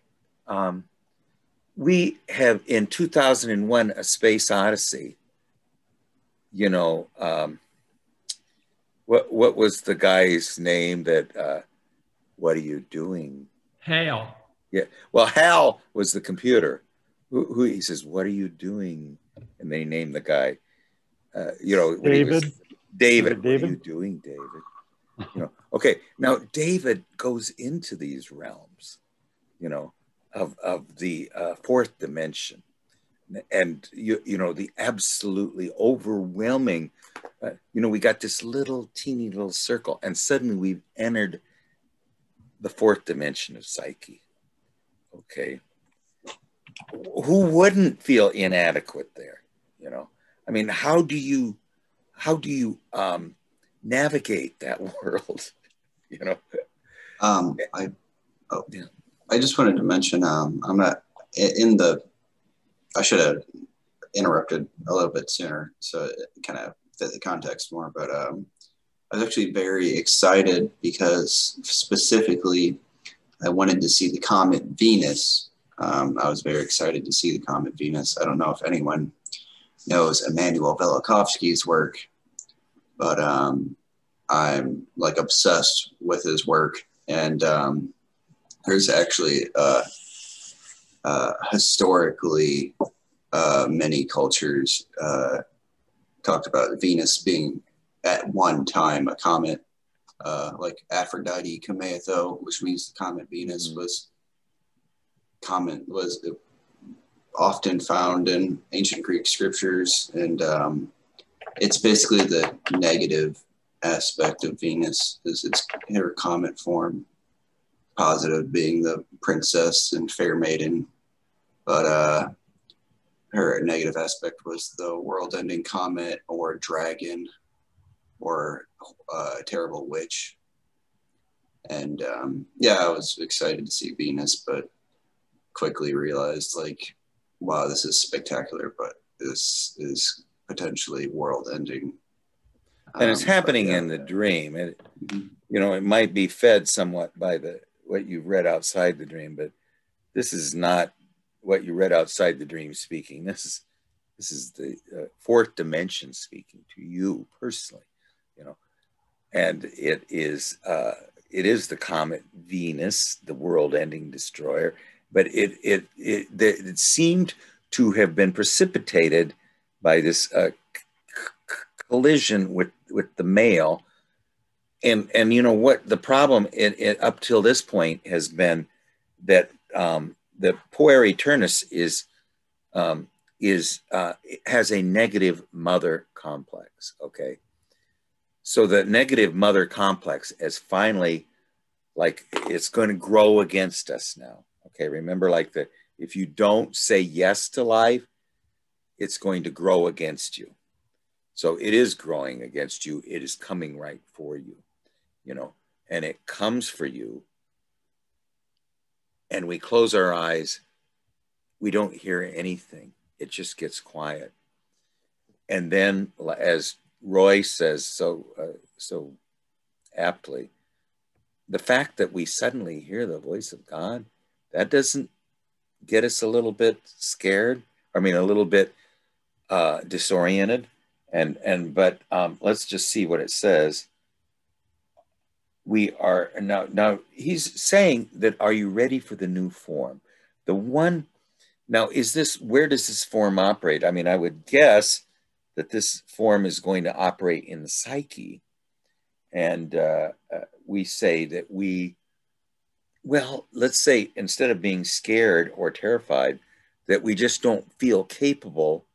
we have in 2001, A Space Odyssey, you know, what was the guy's name that, what are you doing? Hal. Yeah. Well, Hal was the computer who he says, what are you doing? And they named the guy, you know, when David. he was David. David. What are you doing, David? You know, okay. Now David goes into these realms, you know, of the fourth dimension. And you know, the absolutely overwhelming, you know, we got this little teeny little circle, and suddenly we've entered the fourth dimension of psyche. Okay, who wouldn't feel inadequate there? You know, I mean, how do you navigate that world? You know, I I just wanted to mention I'm not in the. I should have interrupted a little bit sooner, so it kind of fit the context more. But I was actually very excited because specifically I wanted to see the comet Venus. I was very excited to see the comet Venus. I don't know if anyone knows Immanuel Velikovsky's work, but I'm like obsessed with his work. And there's actually historically many cultures talked about Venus being at one time a comet, like Aphrodite Cometho, which means the comet Venus was often found in ancient Greek scriptures, and it's basically the negative aspect of Venus is its her comet form, positive being the princess and fair maiden, but her negative aspect was the world-ending comet or dragon or a terrible witch. And yeah, I was excited to see Venus, but quickly realized, like, wow, this is spectacular, but this is potentially world-ending. And it's happening in the dream. You know, it might be fed somewhat by what you've read outside the dream, but this is not what you read outside the dream speaking. This is the fourth dimension speaking to you personally, you know. And it is the comet Venus, the world-ending destroyer, but it seemed to have been precipitated by this collision with the male. And you know what the problem up till this point has been, that the puer aeternus has a negative mother complex. Okay, so the negative mother complex is finally, like, it's going to grow against us now. Okay, remember, like, if you don't say yes to life, it's going to grow against you. So it is growing against you. It is coming right for you, you know, and it comes for you. And we close our eyes. We don't hear anything. It just gets quiet. And then, as Roy says so aptly, the fact that we suddenly hear the voice of God, that doesn't get us a little bit scared. I mean, a little bit disoriented. But let's just see what it says. We are now he's saying that, are you ready for the new form? The one, now, where does this form operate? I mean, I would guess that this form is going to operate in the psyche. And we say that let's say, instead of being scared or terrified, that we just don't feel capable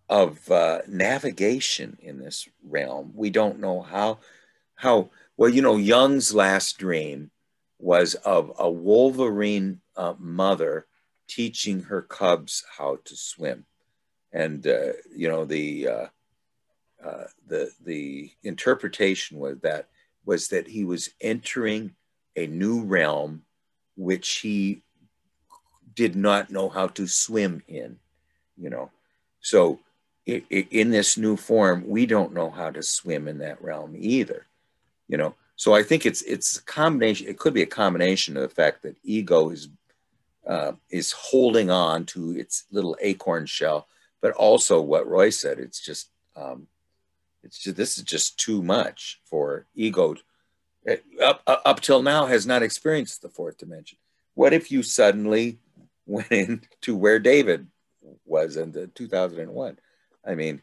of navigation in this realm. We don't know how, well, you know, Jung's last dream was of a wolverine mother teaching her cubs how to swim. And, you know, the interpretation was that he was entering a new realm which he did not know how to swim in, you know. So in this new form, we don't know how to swim in that realm either, you know. So I think it's a combination. It could be a combination of the fact that ego is holding on to its little acorn shell, but also what Roy said, it's just this is just too much for ego. Up till now has not experienced the fourth dimension. What if you suddenly went into where David was in the 2001? I mean,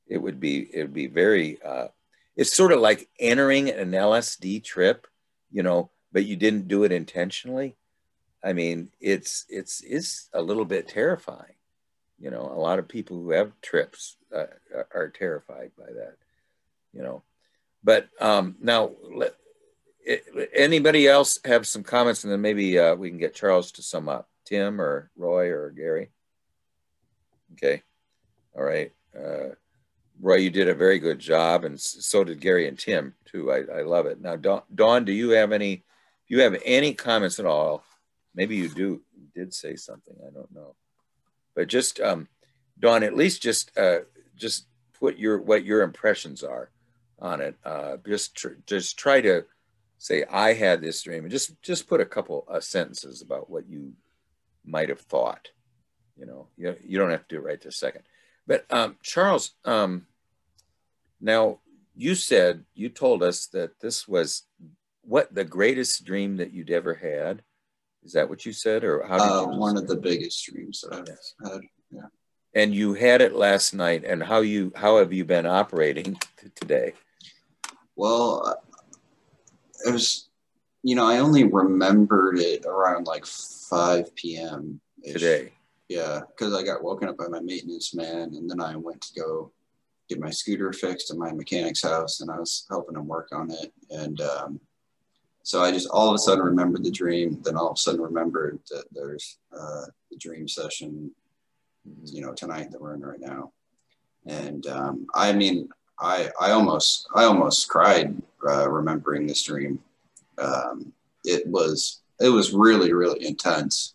it would be very. It's sort of like entering an LSD trip, you know, but you didn't do it intentionally. I mean, it's a little bit terrifying. You know, a lot of people who have trips are terrified by that. You know, but now anybody else have some comments, and then maybe we can get Charles to sum up. Tim or Roy or Gary. Okay, all right. Roy, you did a very good job, and so did Gary and Tim too. I love it. Now, Dawn, do you have any comments at all? Maybe you did say something. I don't know, but just Dawn, at least just put what your impressions are on it. Just try to say I had this dream, and just put a couple of sentences about what you might have thought. You know, you don't have to do it right this second. But Charles, now you told us that this was the greatest dream that you'd ever had. Is that what you said, or how did you? One of the biggest dreams that I've had. Yeah. And you had it last night. And how have you been operating today? Well, it was, I only remembered it around like 5 p.m. today. Yeah, because I got woken up by my maintenance man, and then I went to go get my scooter fixed at my mechanic's house, and I was helping him work on it. And so I just all of a sudden remembered the dream, then all of a sudden remembered that there's the dream session, tonight that we're in right now. And I mean, I almost cried remembering this dream. It was really, really intense.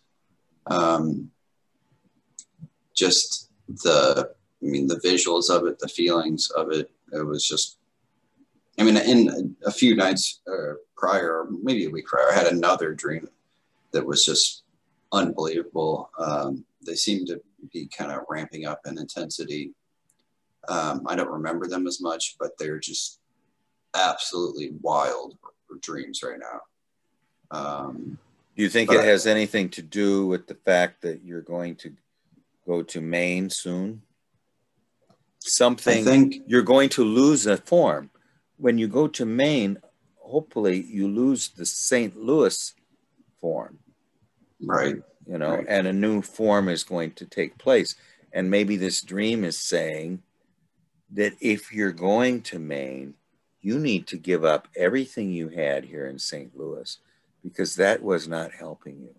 Just the visuals of it, the feelings of it. It was just, in a few nights prior, maybe a week prior, I had another dream that was just unbelievable. They seemed to be kind of ramping up in intensity. I don't remember them as much, but they're just absolutely wild dreams right now. Do you think it has anything to do with the fact that you're going to go to Maine soon? You're going to lose a form. When you go to Maine, hopefully you lose the St. Louis form. Right. Right. And a new form is going to take place. And maybe this dream is saying that if you're going to Maine, you need to give up everything you had here in St. Louis, because that was not helping you.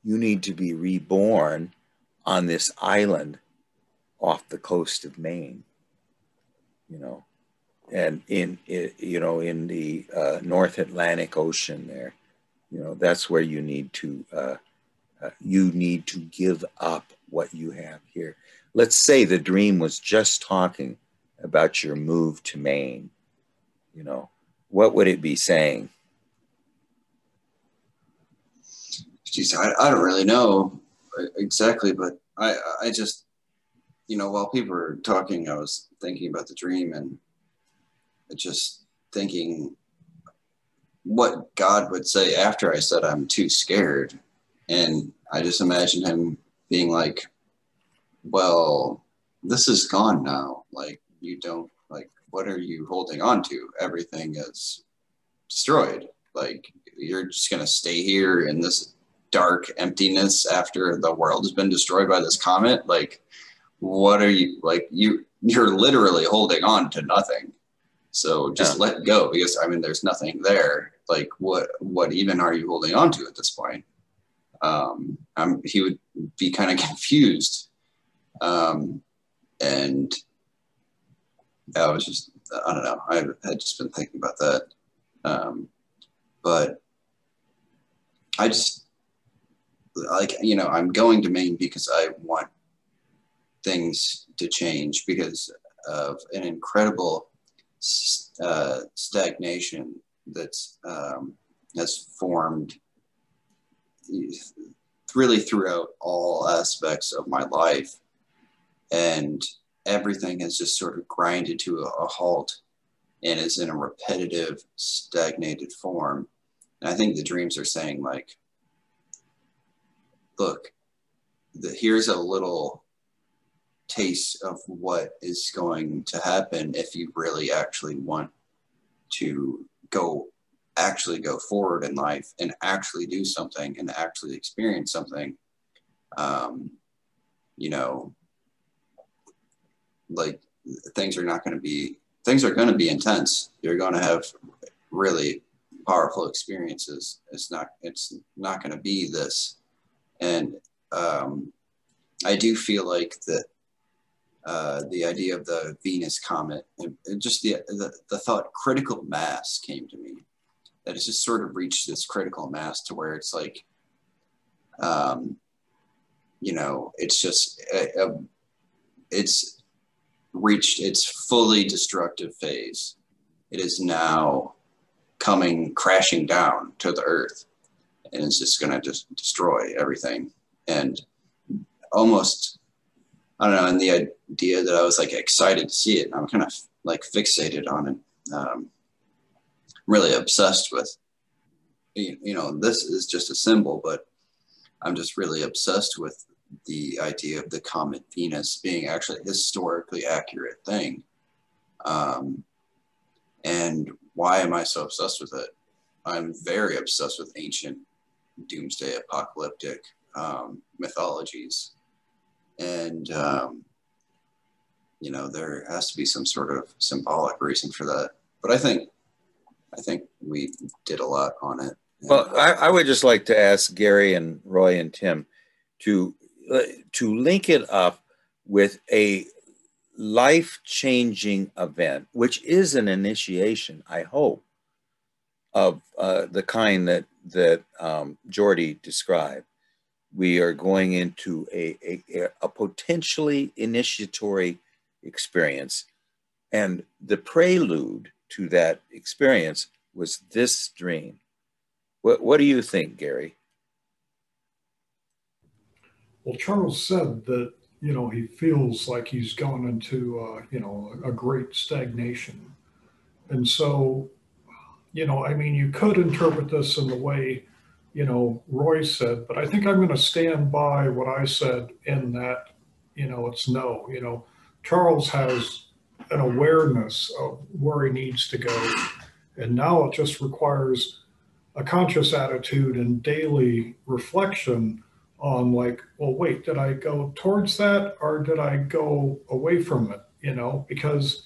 You need to be reborn on this island off the coast of Maine, and in the North Atlantic Ocean there, that's where you need to give up what you have here. Let's say the dream was just talking about your move to Maine. What would it be saying? Geez, I don't really know exactly, but I just, while people were talking, I was thinking about the dream and just thinking what God would say after I said I'm too scared. And I just imagined him being like, well, this is gone now. Like, you don't, like, what are you holding on to? Everything is destroyed. Like, you're just going to stay here in this dark emptiness after the world has been destroyed by this comet. Like, what are you, like, you're literally holding on to nothing. So just let go, because there's nothing there. Like, what even are you holding on to at this point? He would be kind of confused. And I was just, I don't know. I had just been thinking about that. But I just, I'm going to Maine because I want things to change because of an incredible stagnation that's has formed really throughout all aspects of my life. And everything has just sort of grinded to a halt and is in a repetitive, stagnated form. And I think the dreams are saying, like, look, here's a little taste of what is going to happen if you really actually want to actually go forward in life and actually do something and actually experience something. You know, like, things are going to be intense. You're going to have really powerful experiences. It's not going to be this. And I do feel like that the idea of the Venus comet, and just the thought critical mass came to me, that it's just sort of reached this critical mass to where it's like, you know, it's just, it's reached its fully destructive phase. It is now coming crashing down to the earth, and it's just going to just destroy everything. And almost, I don't know, and the idea that I was like excited to see it, I'm kind of like fixated on it, really obsessed with, you know, this is just a symbol, but I'm just really obsessed with the idea of the comet Venus being actually a historically accurate thing. And why am I so obsessed with it? I'm very obsessed with ancient doomsday apocalyptic mythologies. And, you know, there has to be some sort of symbolic reason for that. But I think we did a lot on it. Well, I would just like to ask Gary and Roy and Tim to link it up with a life-changing event, which is an initiation, I hope, of the kind that Jordy described. We are going into a potentially initiatory experience, and the prelude to that experience was this dream. What do you think, Gary? Well, Charles said that, you know, he feels like he's gone into, you know, a great stagnation. And so, you know, I mean, you could interpret this in the way, you know, Roy said, but I think I'm going to stand by what I said in that, you know, it's no. You know, Charles has an awareness of where he needs to go. And now it just requires a conscious attitude and daily reflection on, like, well, wait, did I go towards that or did I go away from it? You know, because,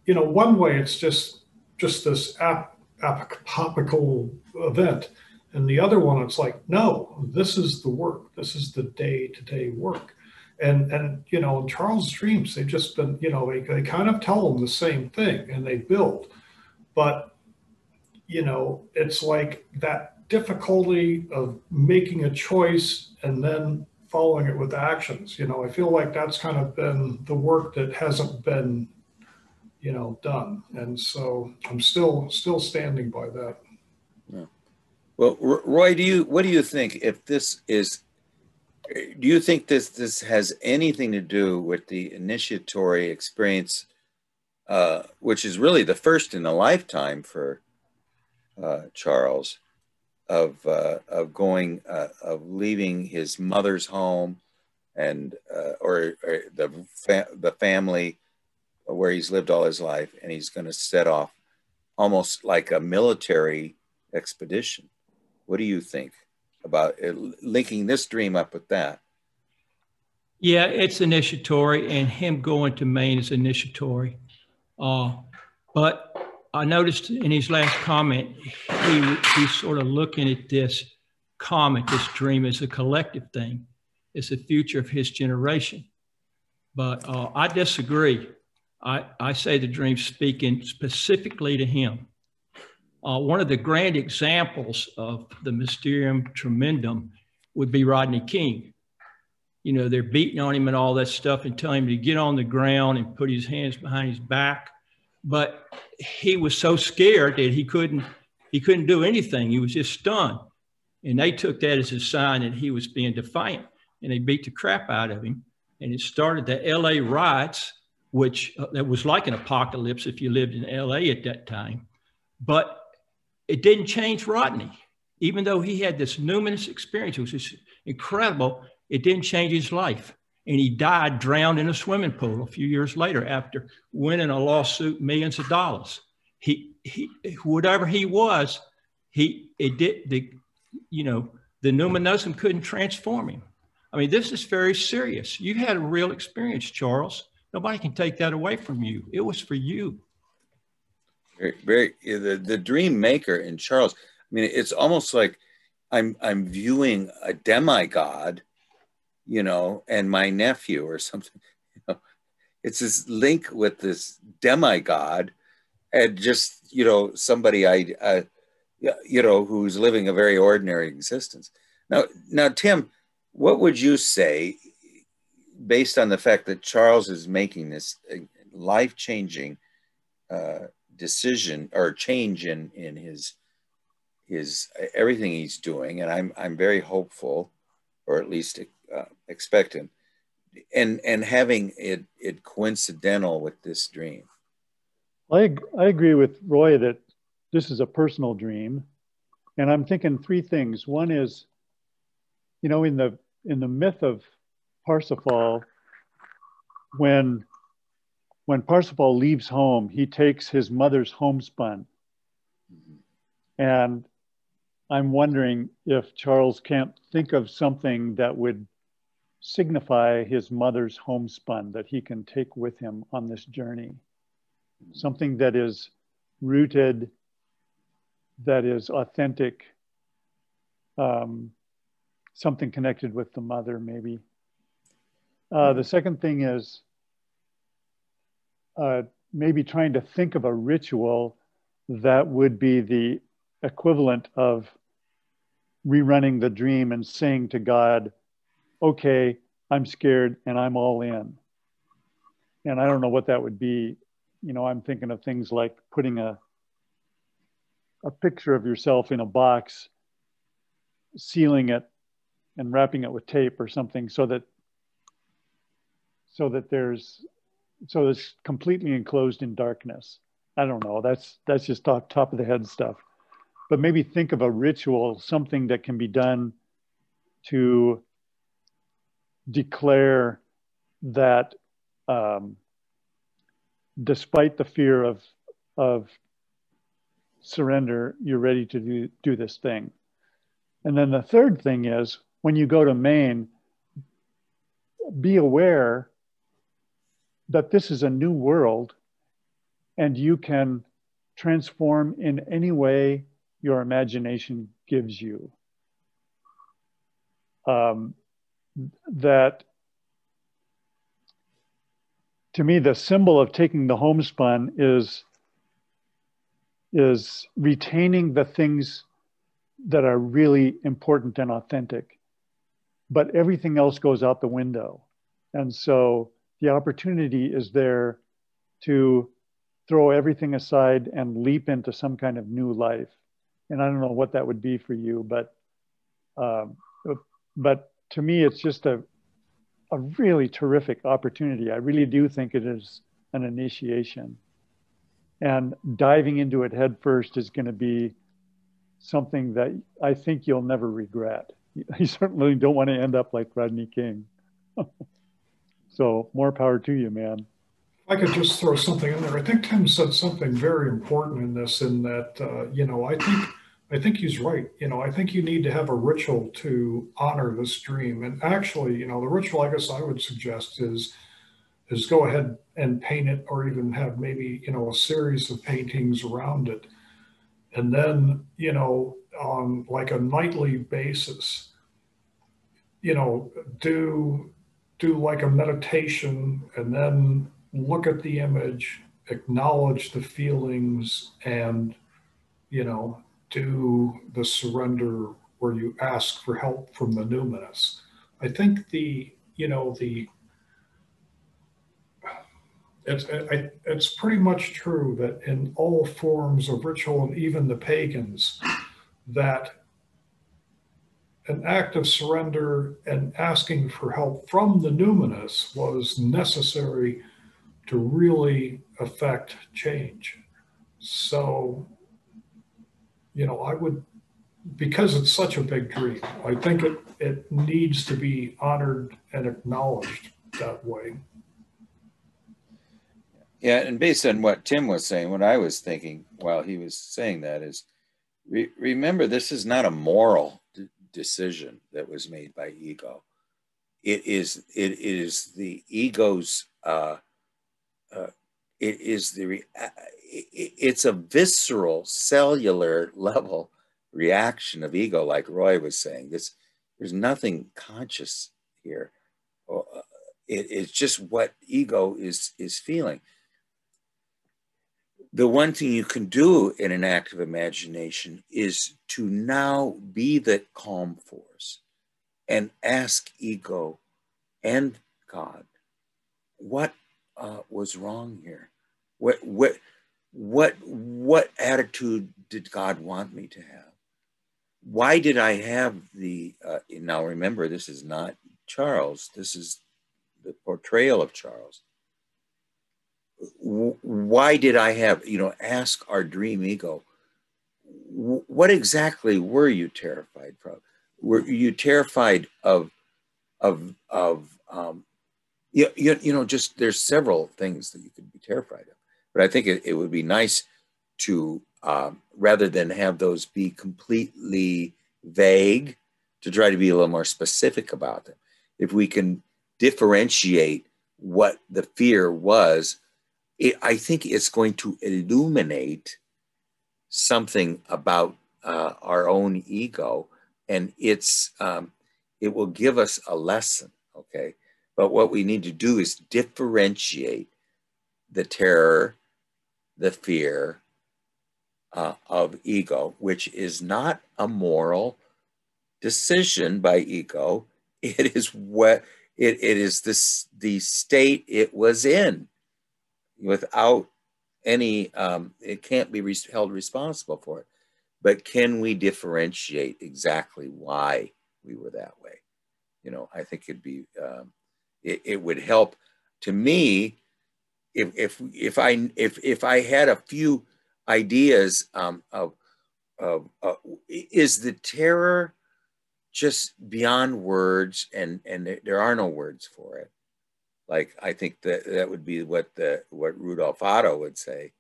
you know, one way it's just this apocalyptical event. And the other one, it's like, no, this is the work. This is the day-to-day work. And you know, in Charles' dreams, they've just been, you know, they kind of tell them the same thing and they build. But, you know, it's like that difficulty of making a choice and then following it with actions. You know, I feel like that's kind of been the work that hasn't been, you know, done. And so I'm still standing by that. Yeah. Well, Roy, what do you think? If this is, do you think this has anything to do with the initiatory experience, which is really the first in a lifetime for Charles, of leaving his mother's home and or the family where he's lived all his life, and he's going to set off almost like a military expedition? What do you think about linking this dream up with that? Yeah, it's initiatory, and him going to Maine is initiatory. But I noticed in his last comment, he's sort of looking at this comet, this dream, as a collective thing. It's the future of his generation. But I disagree. I say the dream's speaking specifically to him. One of the grand examples of the Mysterium Tremendum would be Rodney King. You know, they're beating on him and all that stuff and telling him to get on the ground and put his hands behind his back. But he was so scared that he couldn't do anything. He was just stunned. And they took that as a sign that he was being defiant, and they beat the crap out of him. And it started the LA riots, which that was like an apocalypse if you lived in LA at that time. But it didn't change Rodney. Even though he had this numinous experience, it was just incredible, it didn't change his life. And he died drowned in a swimming pool a few years later after winning a lawsuit, millions of dollars. He whatever he was, the numinism couldn't transform him. I mean, this is very serious. You had a real experience, Charles. Nobody can take that away from you. It was for you. The dream maker in Charles. I mean, it's almost like I'm viewing a demigod, and my nephew or something. It's this link with this demigod, and just somebody who's living a very ordinary existence. Now, Tim, what would you say, based on the fact that Charles is making this life-changing decision or change in his everything he's doing, and I'm very hopeful, or at least expectant, and having it coincidental with this dream? I agree with Roy that this is a personal dream, and I'm thinking three things. One is, in the myth of Parsifal, when Parsifal leaves home, he takes his mother's homespun. And I'm wondering if Charles can't think of something that would signify his mother's homespun that he can take with him on this journey. Something that is rooted, that is authentic, something connected with the mother, maybe. The second thing is maybe trying to think of a ritual that would be the equivalent of rerunning the dream and saying to God, okay, I'm scared and I'm all in. And I don't know what that would be. I'm thinking of things like putting a picture of yourself in a box, sealing it and wrapping it with tape or something so that it's completely enclosed in darkness. I don't know. That's just top of the head stuff. But maybe think of a ritual, something that can be done to declare that despite the fear of surrender, you're ready to do this thing. And then the third thing is, when you go to Maine, be aware that this is a new world and you can transform in any way your imagination gives you. That, to me, the symbol of taking the homespun is retaining the things that are really important and authentic, but everything else goes out the window. And so the opportunity is there to throw everything aside and leap into some kind of new life. And I don't know what that would be for you, but to me, it's just a really terrific opportunity. I really do think it is an initiation. And diving into it head first is going to be something that I think you'll never regret. You certainly don't want to end up like Rodney King. So more power to you, man. I could just throw something in there. I think Tim said something very important in this, in that, I think he's right. I think you need to have a ritual to honor this dream. And actually, the ritual I guess I would suggest is go ahead and paint it, or even have maybe, a series of paintings around it. And then, on like a nightly basis, do like a meditation, and then look at the image, acknowledge the feelings, and, do the surrender where you ask for help from the numinous. I think it's pretty much true that in all forms of ritual, and even the pagans, that an act of surrender and asking for help from the numinous was necessary to really affect change. So, I would, because it's such a big dream, I think it needs to be honored and acknowledged that way. Yeah, and based on what Tim was saying, what I was thinking while he was saying that is, remember, this is not a moral decision that was made by ego. It is the ego's. It's a visceral, cellular level reaction of ego, like Roy was saying. There's nothing conscious here. It's just what ego is feeling. The one thing you can do in an act of imagination is to now be the calm force and ask ego and God, what was wrong here? What attitude did God want me to have? Why did I have now remember, this is not Charles, this is the portrayal of Charles. Why did I have, ask our dream ego, what exactly were you terrified from? Were you terrified of just there's several things that you could be terrified of. But I think it would be nice to, rather than have those be completely vague, to try to be a little more specific about them. If we can differentiate what the fear was, I think it's going to illuminate something about our own ego, and it will give us a lesson, okay? But what we need to do is differentiate the terror, the fear of ego, which is not a moral decision by ego. It is what it is the state it was in, without any. It can't be held responsible for it. But can we differentiate exactly why we were that way? I think it'd be. It would help to me if I had a few ideas of is the terror just beyond words, and there are no words for it. Like, I think that would be what Rudolf Otto would say.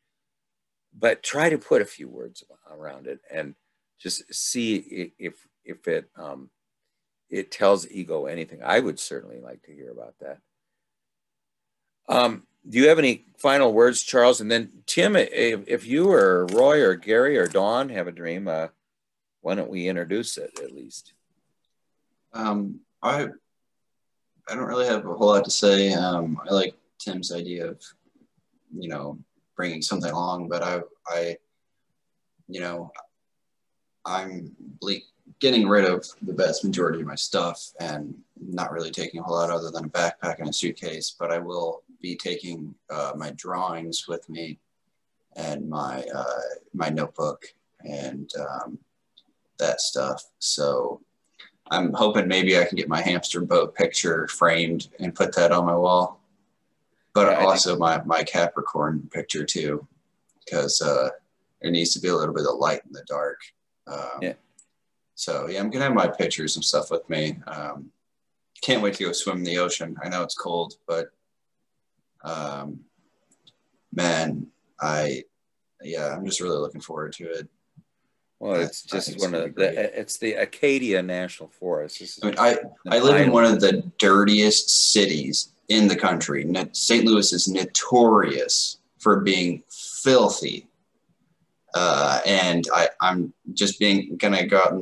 But try to put a few words around it and just see if it tells ego anything. I would certainly like to hear about that. Do you have any final words, Charles? And then Tim, if you or Roy or Gary or Dawn have a dream, why don't we introduce it at least? I don't really have a whole lot to say. I like Tim's idea of, bringing something along, but I'm getting rid of the vast majority of my stuff and not really taking a whole lot other than a backpack and a suitcase, but I will be taking my drawings with me and my notebook and that stuff. So I'm hoping maybe I can get my hamster boat picture framed and put that on my wall, but yeah, also my Capricorn picture too, because there needs to be a little bit of light in the dark. Yeah. So yeah, I'm gonna have my pictures and stuff with me. Can't wait to go swim in the ocean. I know it's cold, but man, I'm just really looking forward to it. Well, it's just it's the Acadia National Forest. I live in one of the dirtiest cities in the country. St. Louis is notorious for being filthy. And I'm just gonna go out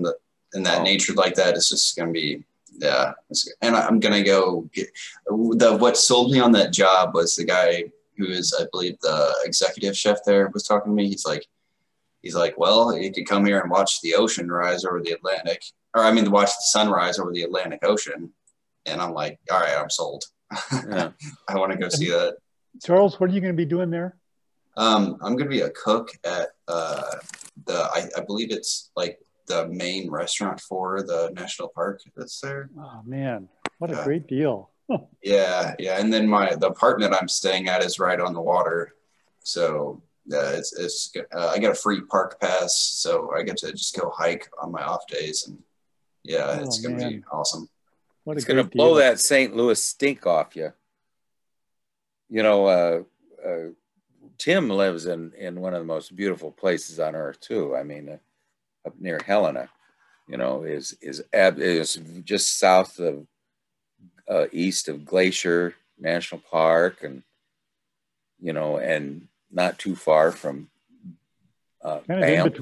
in that nature like that. It's just gonna be, yeah. And I'm gonna go get what sold me on that job was the guy who is, I believe, the executive chef there was talking to me. He's like, well, you could come here and watch the ocean rise over the Atlantic, watch the sunrise over the Atlantic Ocean. And I'm like, all right, I'm sold. Yeah. I want to go see that. Charles, what are you going to be doing there? I'm going to be a cook at I believe it's like the main restaurant for the national park that's there. Oh man, what a great deal. Yeah. And then the apartment I'm staying at is right on the water. So I get a free park pass, so I get to just go hike on my off days, and it's going to be awesome. It's going to blow that St. Louis stink off you. You know, Tim lives in one of the most beautiful places on earth too. I mean, up near Helena, you know, is just south of east of Glacier National Park, and you know, and not too far from kind of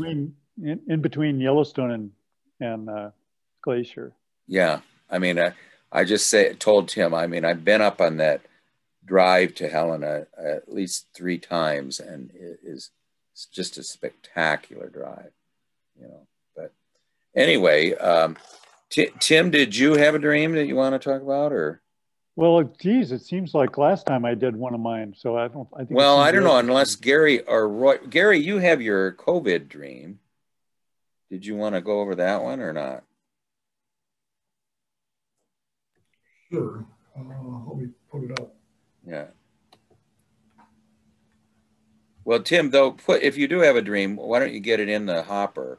in between Yellowstone and Glacier. Yeah, I mean, I just told Tim, I mean, I've been up on that drive to Helena at least 3 times, and it's just a spectacular drive, you know. But anyway, Tim, did you have a dream that you want to talk about, or? Well, geez, it seems like last time I did one of mine, so I think. Well, I don't know, unless Gary or Roy. Gary, you have your COVID dream. Did you want to go over that one or not? Sure. Let me put it up. Yeah. Well, Tim, though, if you do have a dream, why don't you get it in the hopper,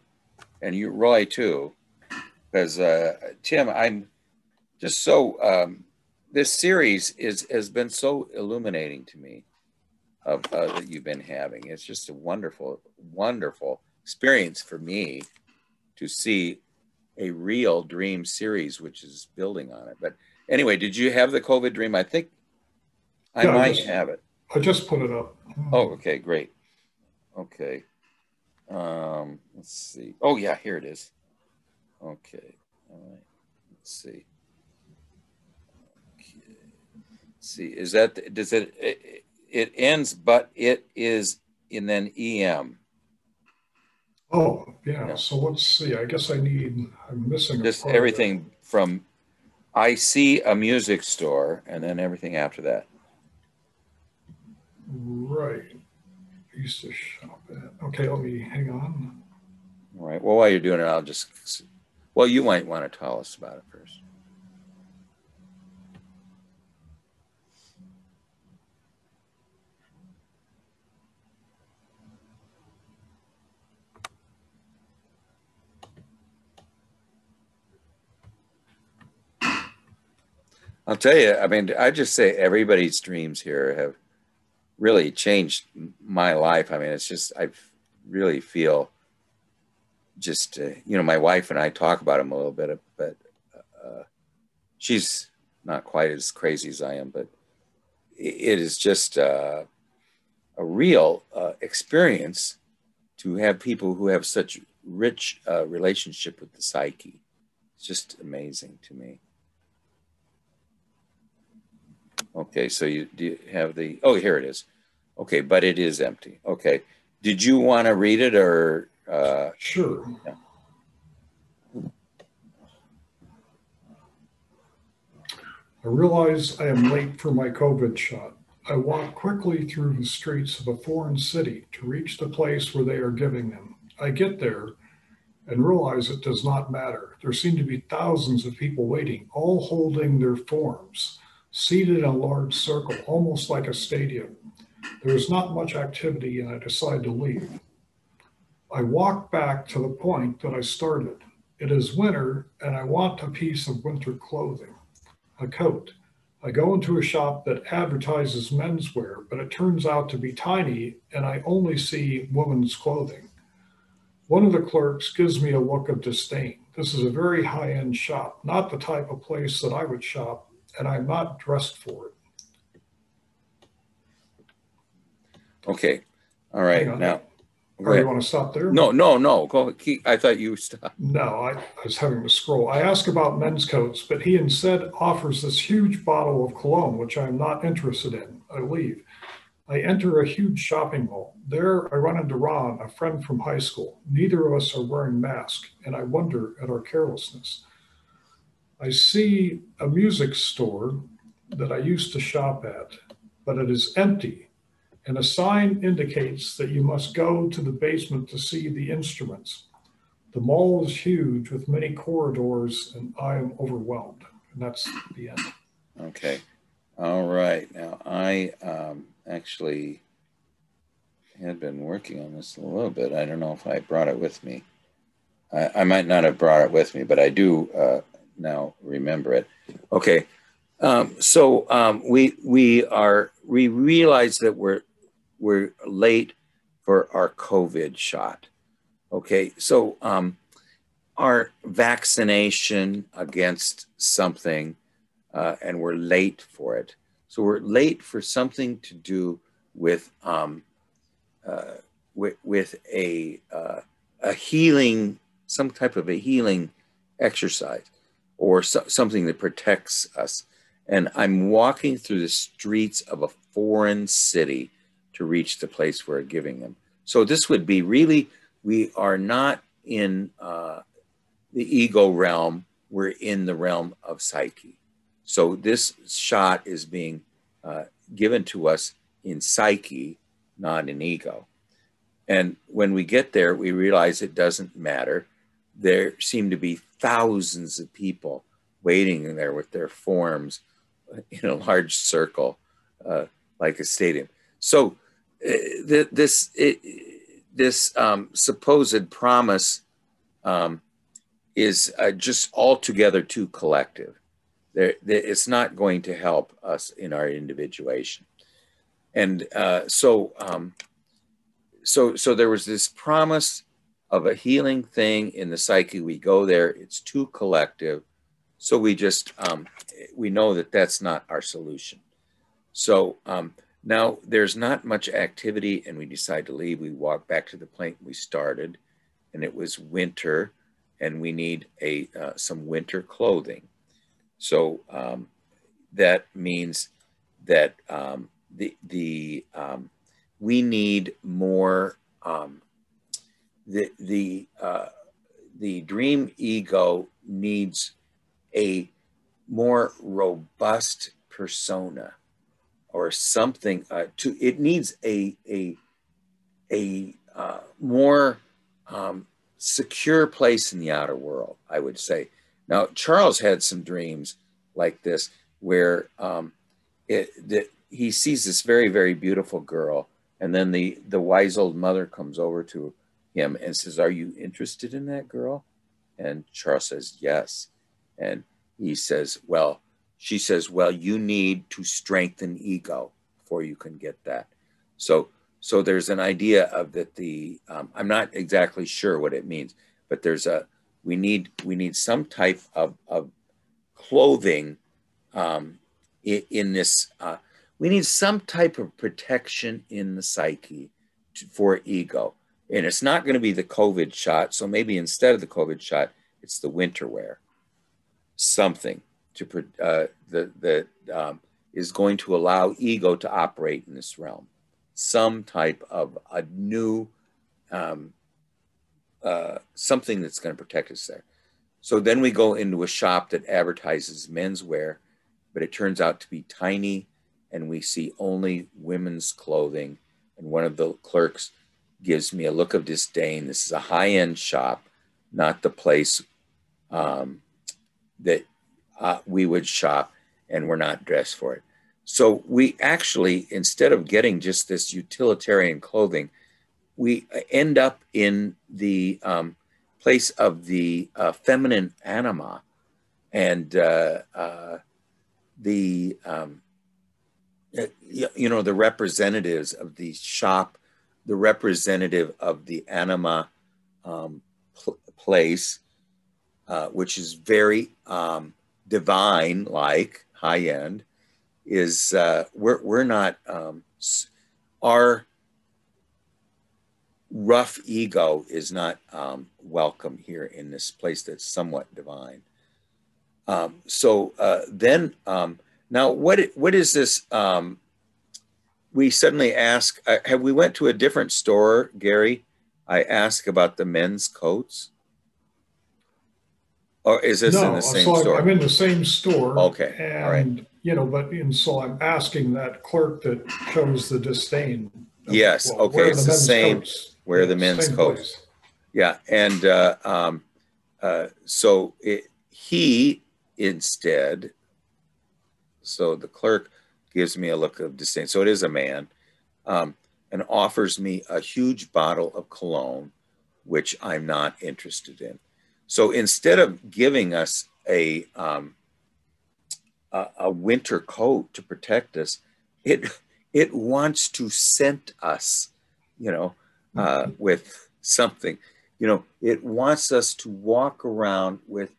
and you, Roy, too, because Tim, I'm just so. This series has been so illuminating to me of that you've been having. It's just a wonderful, wonderful experience for me to see a real dream series, which is building on it. But anyway, did you have the COVID dream? I think I might have it. I just put it up. Oh, okay, great. Okay. Let's see. Oh, yeah, here it is. Okay. All right. Let's see. See, is that, does it ends, but it is, and then EM. Oh, yeah. So let's see. I guess I'm missing just everything from I see a music store, and then everything after that. Right. I used to shop at. Okay, let me hang on. All right. Well, while you're doing it, well, you might want to tell us about it first. I'll tell you, I mean, I just say everybody's dreams here have really changed my life. I mean, it's just, I really feel just, you know, my wife and I talk about them a little bit, but she's not quite as crazy as I am, but it is just a real experience to have people who have such rich relationship with the psyche. It's just amazing to me. Okay, so do you have the, oh, here it is. Okay, but it is empty. Okay. Did you want to read it or? Sure. Yeah. I realize I am late for my COVID shot. I walk quickly through the streets of a foreign city to reach the place where they are giving them. I get there and realize it does not matter. There seem to be thousands of people waiting, all holding their forms, seated in a large circle, almost like a stadium. There is not much activity, and I decide to leave. I walk back to the point that I started. It is winter, and I want a piece of winter clothing, a coat. I go into a shop that advertises menswear, but it turns out to be tiny, and I only see women's clothing. One of the clerks gives me a look of disdain. This is a very high-end shop, not the type of place that I would shop, and I'm not dressed for it. Okay. All right. Now, or you want to stop there? No. Go. I thought you stopped. No, I was having to scroll. I ask about men's coats, but he instead offers this huge bottle of cologne, which I'm not interested in. I leave. I enter a huge shopping mall. There, I run into Ron, a friend from high school. Neither of us are wearing masks, and I wonder at our carelessness. I see a music store that I used to shop at, but it is empty. And a sign indicates that you must go to the basement to see the instruments. The mall is huge with many corridors, and I am overwhelmed. And that's the end. Okay. All right. Now, I actually had been working on this a little bit. I don't know if I brought it with me. I might not have brought it with me, but I do now remember it. Okay. We realize that we're late for our COVID shot. Okay. So our vaccination against something, and we're late for it. So we're late for something to do with a healing, some type of a healing exercise, or something that protects us. And I'm walking through the streets of a foreign city to reach the place we're giving them. So this would be really, we are not in the ego realm, we're in the realm of psyche. So this shot is being given to us in psyche, not in ego. And when we get there, we realize it doesn't matter. There seem to be thousands of people waiting there with their forms in a large circle, like a stadium. So this supposed promise is just altogether too collective. It's not going to help us in our individuation. And so there was this promise of a healing thing in the psyche. We go there, it's too collective. So we just, we know that that's not our solution. So now there's not much activity and we decide to leave. We walk back to the point we started, and it was winter and we need some winter clothing. So that means that we need more, the dream ego needs a more robust persona or something it needs a more secure place in the outer world, I would say. Now, Charles had some dreams like this where he sees this very, very beautiful girl, and then the wise old mother comes over to him and says, "Are you interested in that girl?" And Charles says, "Yes." And he says, she says, "Well, you need to strengthen ego before you can get that." So there's an idea of that I'm not exactly sure what it means, but we need some type of clothing in this. We need some type of protection in the psyche for ego. And it's not going to be the COVID shot. So maybe instead of the COVID shot, it's the winter wear. Something that is going to allow ego to operate in this realm. Some type of a new, something that's going to protect us there. So then we go into a shop that advertises menswear, but it turns out to be tiny, and we see only women's clothing. And one of the clerks gives me a look of disdain. This is a high-end shop, not the place that we would shop, and we're not dressed for it. So we actually, instead of getting just this utilitarian clothing, we end up in the place of the feminine anima, and the representatives of the shop, the representative of the anima place, which is very divine, like high-end, is we're not, our rough ego is not welcome here in this place that's somewhat divine. Now what is this? We suddenly ask, have we went to a different store, Gary? I ask about the men's coats. Or is this in the same store? I'm in the same store. Okay, and, all right. So I'm asking that clerk that shows the disdain. Yes, okay, it's the same. Where are the men's coats? Yeah, and so he instead, so the clerk gives me a look of disdain. So it is a man, and offers me a huge bottle of cologne, which I'm not interested in. So instead of giving us a winter coat to protect us, it wants to scent us, you know, with something. You know, it wants us to walk around with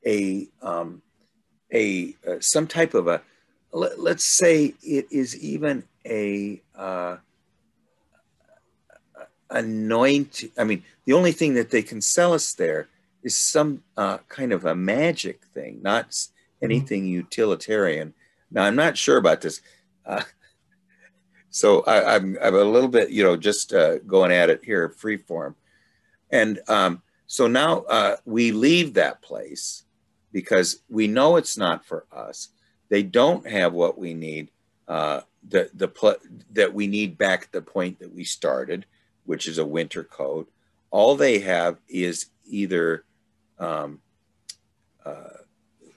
a some type of a, let's say it is even a anoint. I mean, the only thing that they can sell us there is some kind of a magic thing, not anything utilitarian. Now, I'm not sure about this. So I'm a little bit, you know, just going at it here, free form. And so now we leave that place because we know it's not for us. They don't have what we need, that we need back at the point that we started, which is a winter coat. All they have is either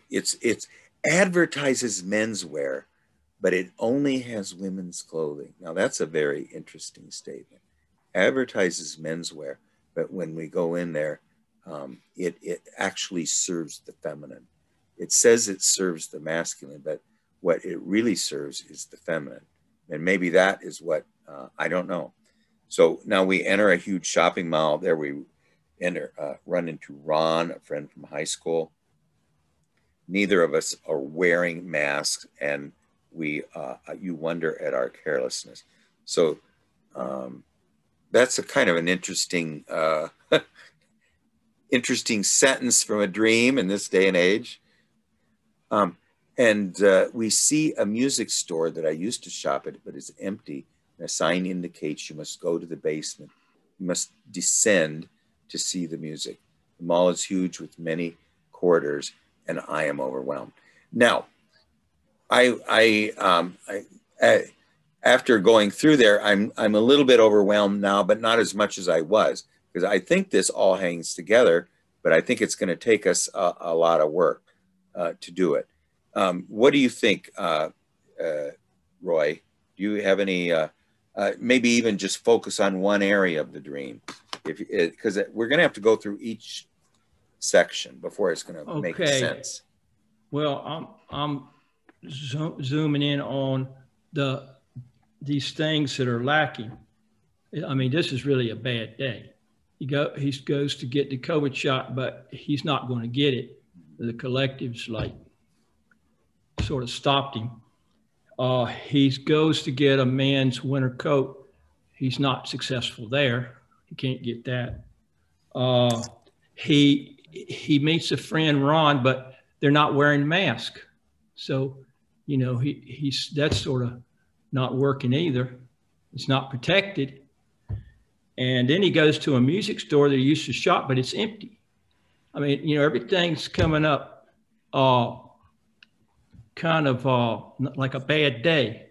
it's advertises menswear, but it only has women's clothing. Now that's a very interesting statement. Advertises menswear, but when we go in there, it actually serves the feminine. It says it serves the masculine, but what it really serves is the feminine. And maybe that is what, I don't know. So now we enter a huge shopping mall. There we run into Ron, a friend from high school. Neither of us are wearing masks, and you wonder at our carelessness. So that's a kind of an interesting, interesting sentence from a dream in this day and age. And we see a music store that I used to shop at, but is empty. A sign indicates you must go to the basement. You must descend to see the music. The mall is huge with many corridors, and I am overwhelmed. Now, after going through there, I'm a little bit overwhelmed now, but not as much as I was, because I think this all hangs together, but I think it's going to take us a lot of work to do it. What do you think, Roy? Do you have any, maybe even just focus on one area of the dream? Because we're going to have to go through each section before it's going to make sense. Well, I'm zooming in on these things that are lacking. I mean, this is really a bad day. He goes to get the COVID shot, but he's not going to get it. The collective's like sort of stopped him. He goes to get a man's winter coat. He's not successful there. He can't get that. He meets a friend, Ron, but they're not wearing masks. So, you know, that's sort of not working either. It's not protected. And then he goes to a music store that he used to shop, but it's empty. I mean, you know, everything's coming up kind of like a bad day.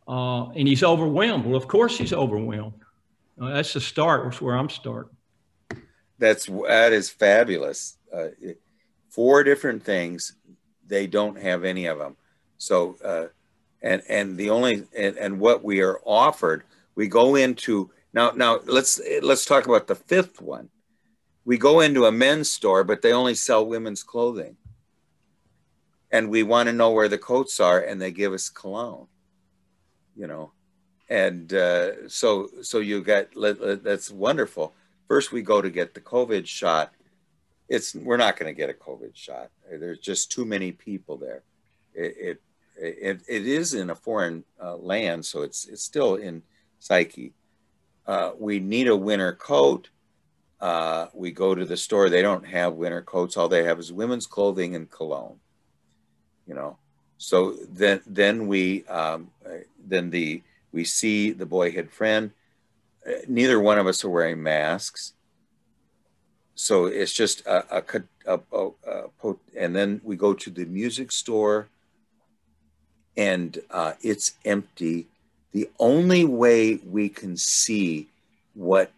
And he's overwhelmed. Well, of course he's overwhelmed. That's the start. That's where I'm starting. That is fabulous. 4 different things. They don't have any of them. So, and the only, and what we are offered, we go into, now let's talk about the 5th one. We go into a men's store, but they only sell women's clothing. And we want to know where the coats are, and they give us cologne, you know. And so you got, that's wonderful. First, we go to get the COVID shot. We're not going to get a COVID shot. There's just too many people there. It is in a foreign land, so it's still in psyche. We need a winter coat. We go to the store. They don't have winter coats. All they have is women's clothing and cologne. You know. So then we see the boyhood friend. Neither one of us are wearing masks. So it's just and then we go to the music store, and it's empty. The only way we can see what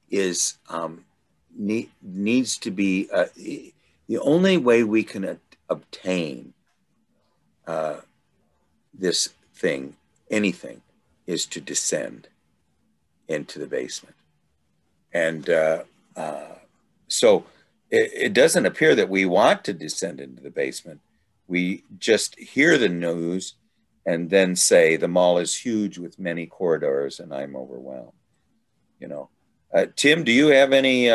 is needs to be the only way we can obtain this thing, anything, is to descend into the basement. And so it doesn't appear that we want to descend into the basement. We just hear the news and then say the mall is huge with many corridors and I'm overwhelmed. You know, Tim, do you have any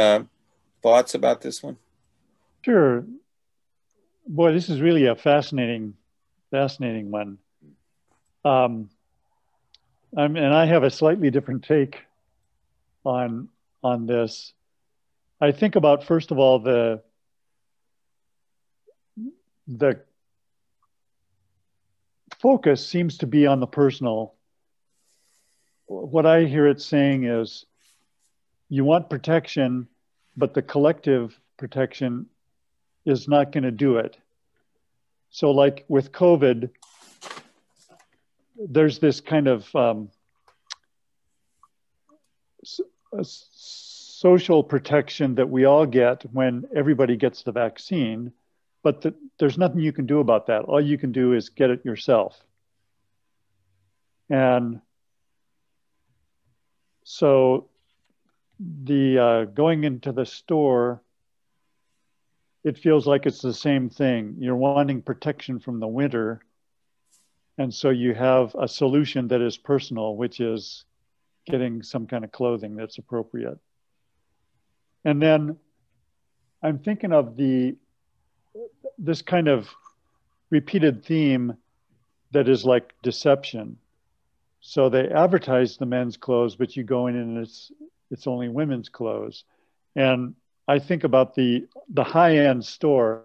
thoughts about this one? Sure. Boy, this is really a fascinating one. And I have a slightly different take on this. I think about, first of all, the focus seems to be on the personal. What I hear it saying is you want protection, but the collective protection is not going to do it. So like with COVID, there's this kind of social protection that we all get when everybody gets the vaccine, but there's nothing you can do about that. All you can do is get it yourself. And so the going into the store, it feels like it's the same thing. You're wanting protection from the winter. And so you have a solution that is personal, which is getting some kind of clothing that's appropriate. And then I'm thinking of this kind of repeated theme that is like deception. So they advertise the men's clothes, but you go in and it's only women's clothes. And I think about the high-end store,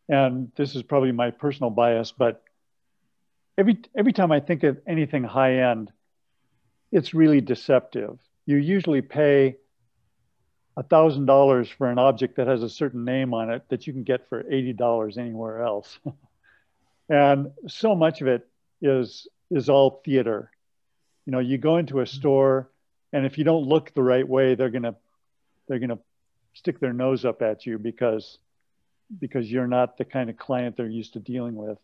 and this is probably my personal bias, but every time I think of anything high-end, it's really deceptive. You usually pay $1,000 for an object that has a certain name on it that you can get for $80 anywhere else. And so much of it is all theater. You know, you go into a store, and if you don't look the right way, they're gonna stick their nose up at you because you're not the kind of client they're used to dealing with.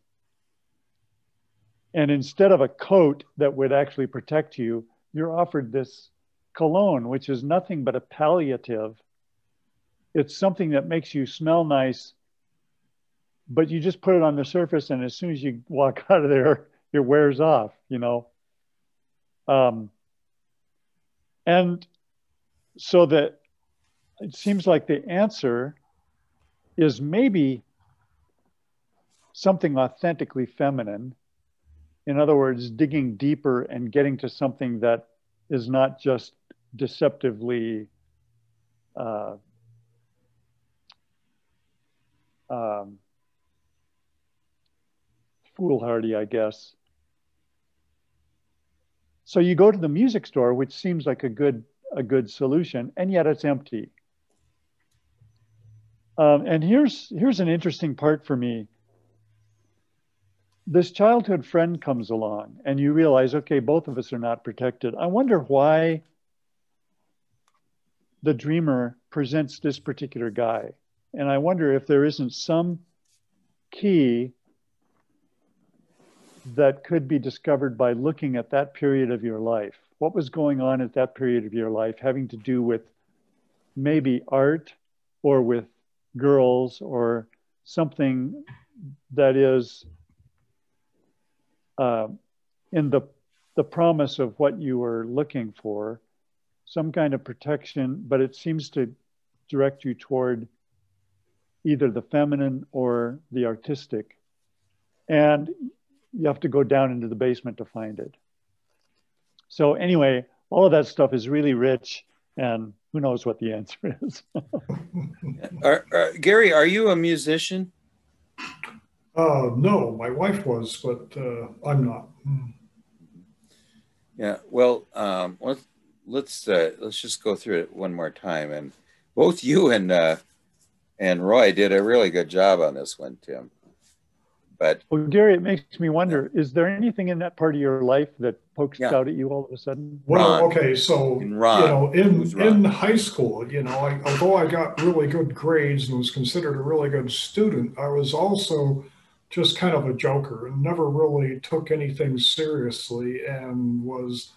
And instead of a coat that would actually protect you, you're offered this cologne, which is nothing but a palliative. It's something that makes you smell nice, but you just put it on the surface, and as soon as you walk out of there, it wears off, you know. And so that it seems like the answer is maybe something authentically feminine. In other words, digging deeper and getting to something that is not just deceptively foolhardy, I guess. So you go to the music store, which seems like a good solution, and yet it's empty. And here's an interesting part for me. This childhood friend comes along, and you realize, okay, both of us are not protected. I wonder why the dreamer presents this particular guy. And I wonder if there isn't some key that could be discovered by looking at that period of your life. What was going on at that period of your life having to do with maybe art or with girls or something that is in the promise of what you were looking for, some kind of protection, but it seems to direct you toward either the feminine or the artistic. And you have to go down into the basement to find it. So anyway, all of that stuff is really rich, and who knows what the answer is. Gary, are you a musician? No, my wife was, but I'm not. Yeah, well, let's just go through it one more time. And both you and Roy did a really good job on this one, Tim. But well, Gary, it makes me wonder, is there anything in that part of your life that pokes out at you all of a sudden? Well, Ron. okay, so In Ron. in high school, although I got really good grades and was considered a really good student, I was also just kind of a joker and never really took anything seriously and was,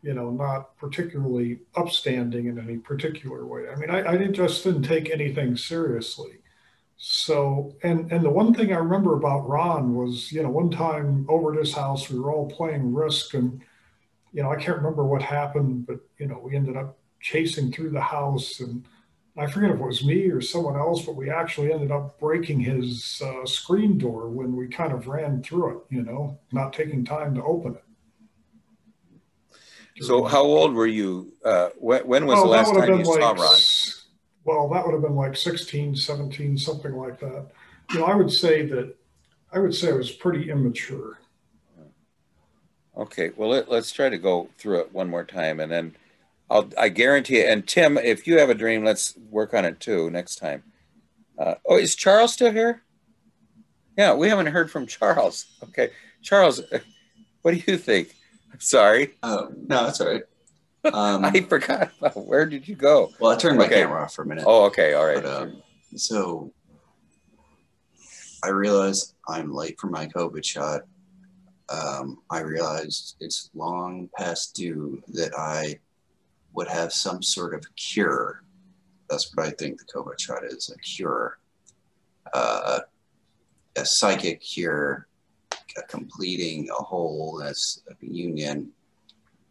not particularly upstanding in any particular way. I mean, I didn't take anything seriously. So, and the one thing I remember about Ron was, one time over at his house, we were all playing Risk, and I can't remember what happened, but we ended up chasing through the house, and I forget if it was me or someone else, but we actually ended up breaking his screen door when we kind of ran through it, not taking time to open it. So how old were you? When was the last time you saw Ron? Well, that would have been like 16, 17, something like that. I would say I was pretty immature. Okay, well, let's try to go through it one more time, and then I guarantee it. And Tim, if you have a dream, let's work on it too next time. Oh, is Charles still here? Yeah, we haven't heard from Charles. Okay, Charles, what do you think? I'm sorry. No, that's all right. I forgot. Where did you go? Well, I turned my camera off for a minute. Oh, okay, all right. But, so I realized I'm late for my COVID shot. I realized it's long past due that I would have some sort of cure. That's what I think the COVID shot is, a cure. A psychic cure, completing a wholeness, a union.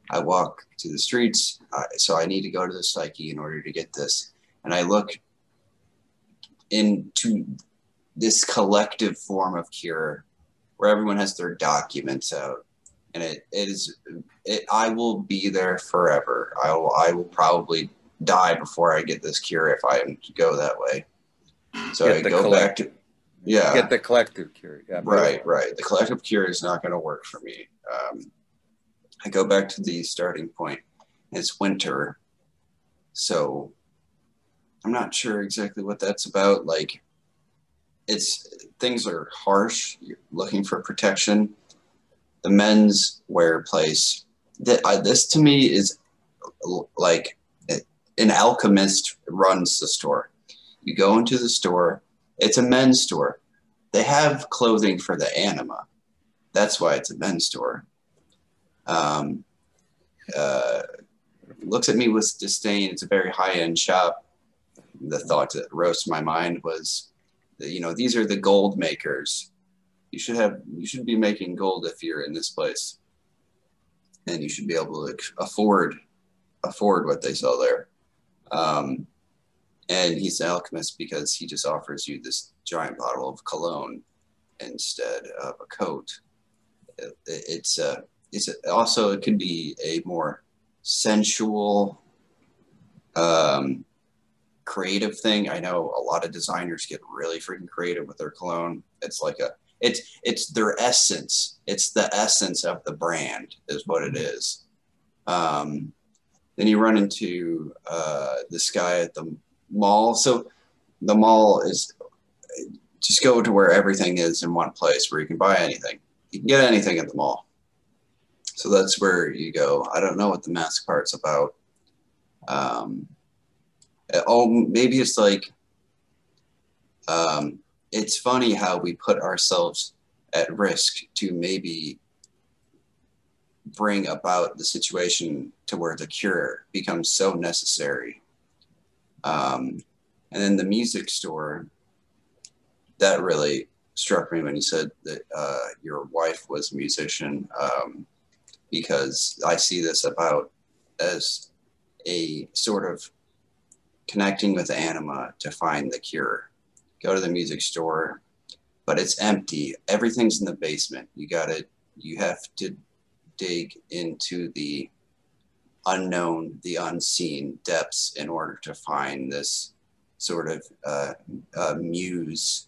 I walk to the streets, so I need to go to the psyche in order to get this. And I look into this collective form of cure where everyone has their documents out. And I will be there forever. I will probably die before I get this cure if I go that way. So I go back to, get the collective cure. Yeah, right. The collective cure is not going to work for me. I go back to the starting point. It's winter. So I'm not sure exactly what that's about. Like, things are harsh. You're looking for protection. The men's wear place. This to me is like an alchemist runs the store. You go into the store. It's a men's store. They have clothing for the anima. That's why it's a men's store. Looks at me with disdain. It's a very high-end shop. The thought that rose to my mind was that, these are the gold makers. You should be making gold if you're in this place, and you should be able to afford what they sell there. And he's an alchemist because he just offers you this giant bottle of cologne instead of a coat. Also, it could be a more sensual, creative thing. I know a lot of designers get really freaking creative with their cologne. It's like it's their essence. It's the essence of the brand is what it is. Then you run into this guy at the mall. So the mall is, just go to where everything is in one place where you can buy anything. You can get anything at the mall. So that's where you go. I don't know what the mask part's about. Maybe it's like, it's funny how we put ourselves at risk to maybe bring about the situation to where the cure becomes so necessary. And then the music store, that really struck me when you said that your wife was a musician, because I see this about as a sort of connecting with the anima to find the cure. Go to the music store, but it's empty. Everything's in the basement. You have to dig into the unknown, the unseen depths in order to find this sort of muse,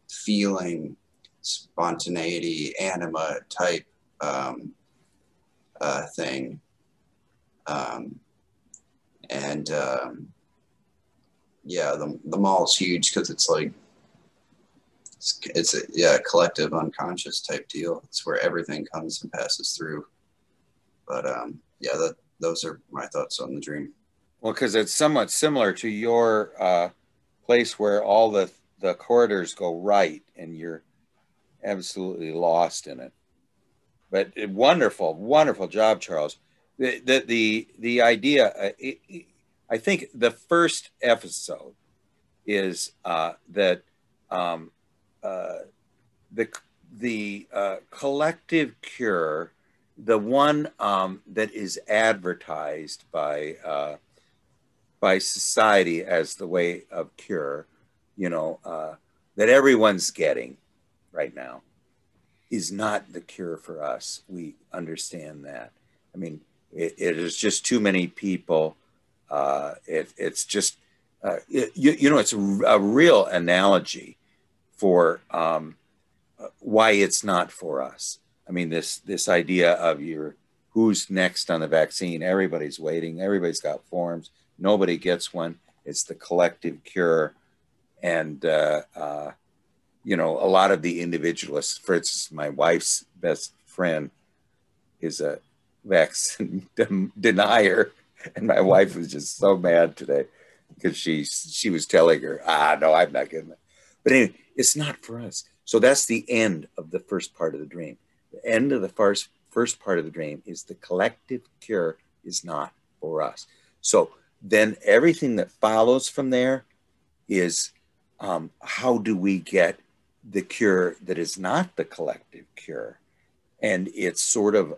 feeling, spontaneity, anima type thing. Yeah, the mall is huge because it's like It's a collective unconscious type deal. It's where everything comes and passes through. But yeah, those are my thoughts on the dream. Well, because it's somewhat similar to your place where all the corridors go right and you're absolutely lost in it. But wonderful, wonderful job, Charles. The idea, I think the first episode is that the collective cure, the one that is advertised by society as the way of cure, you know, that everyone's getting right now, is not the cure for us. We understand that. I mean, it is just too many people. It's just, you know, it's a real analogy for why it's not for us. I mean, this idea of who's next on the vaccine. Everybody's waiting. Everybody's got forms. Nobody gets one. It's the collective cure. And, you know, a lot of the individualists, for instance, my wife's best friend is a vaccine denier. And my wife was just so mad today because she was telling her, no, I'm not getting it. But anyway, it's not for us. So that's the end of the first part of the dream. The end of the first part of the dream is the collective cure is not for us. So then everything that follows from there is how do we get the cure that is not the collective cure? And it's sort of,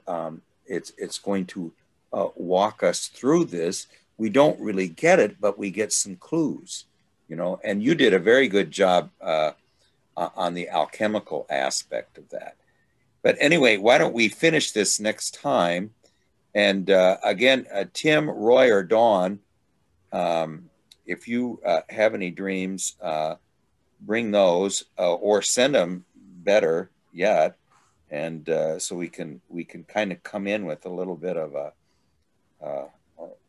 it's going to walk us through this. We don't really get it, but we get some clues, you know, and you did a very good job on the alchemical aspect of that. But anyway, why don't we finish this next time? And again, Tim, Roy, or Dawn, if you have any dreams, bring those or send them, better yet, and so we can kind of come in with a little bit of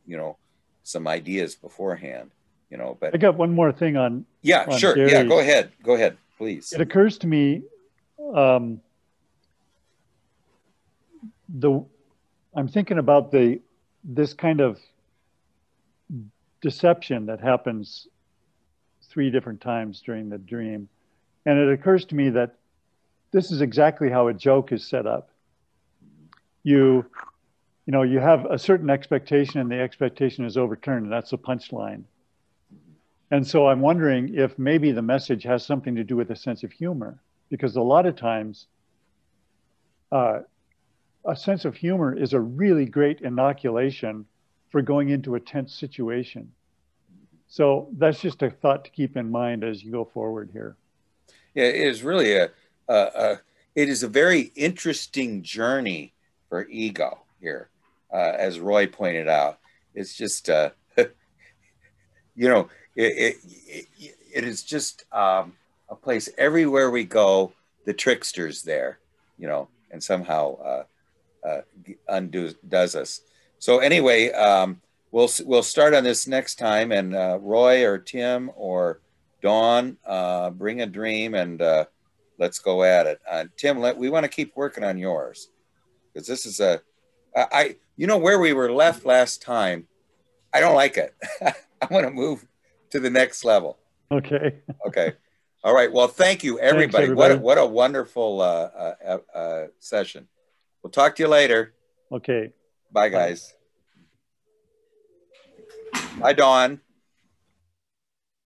you know, some ideas beforehand, you know. But I got one more thing on. Yeah, on sure. Gary's. Yeah, go ahead, please. It occurs to me, I'm thinking about this kind of deception that happens 3 different times during the dream. And it occurs to me that this is exactly how a joke is set up. You know, you have a certain expectation and the expectation is overturned, and that's the punchline. And so I'm wondering if maybe the message has something to do with a sense of humor, because a lot of times a sense of humor is a really great inoculation for going into a tense situation. So that's just a thought to keep in mind as you go forward here. Yeah, it is really it is a very interesting journey for ego here, as Roy pointed out. It's just, you know, it is just a place everywhere we go, the trickster's there, you know, and somehow does us. So anyway, we'll start on this next time, and Roy or Tim or Dawn, bring a dream and let's go at it. Tim, we want to keep working on yours, because this is you know, where we were left last time, I don't like it. I want to move to the next level. Okay. Okay. All right. Well, thank you, everybody. Thanks, everybody. What a wonderful session. We'll talk to you later. Okay. Bye, guys. Bye, Dawn.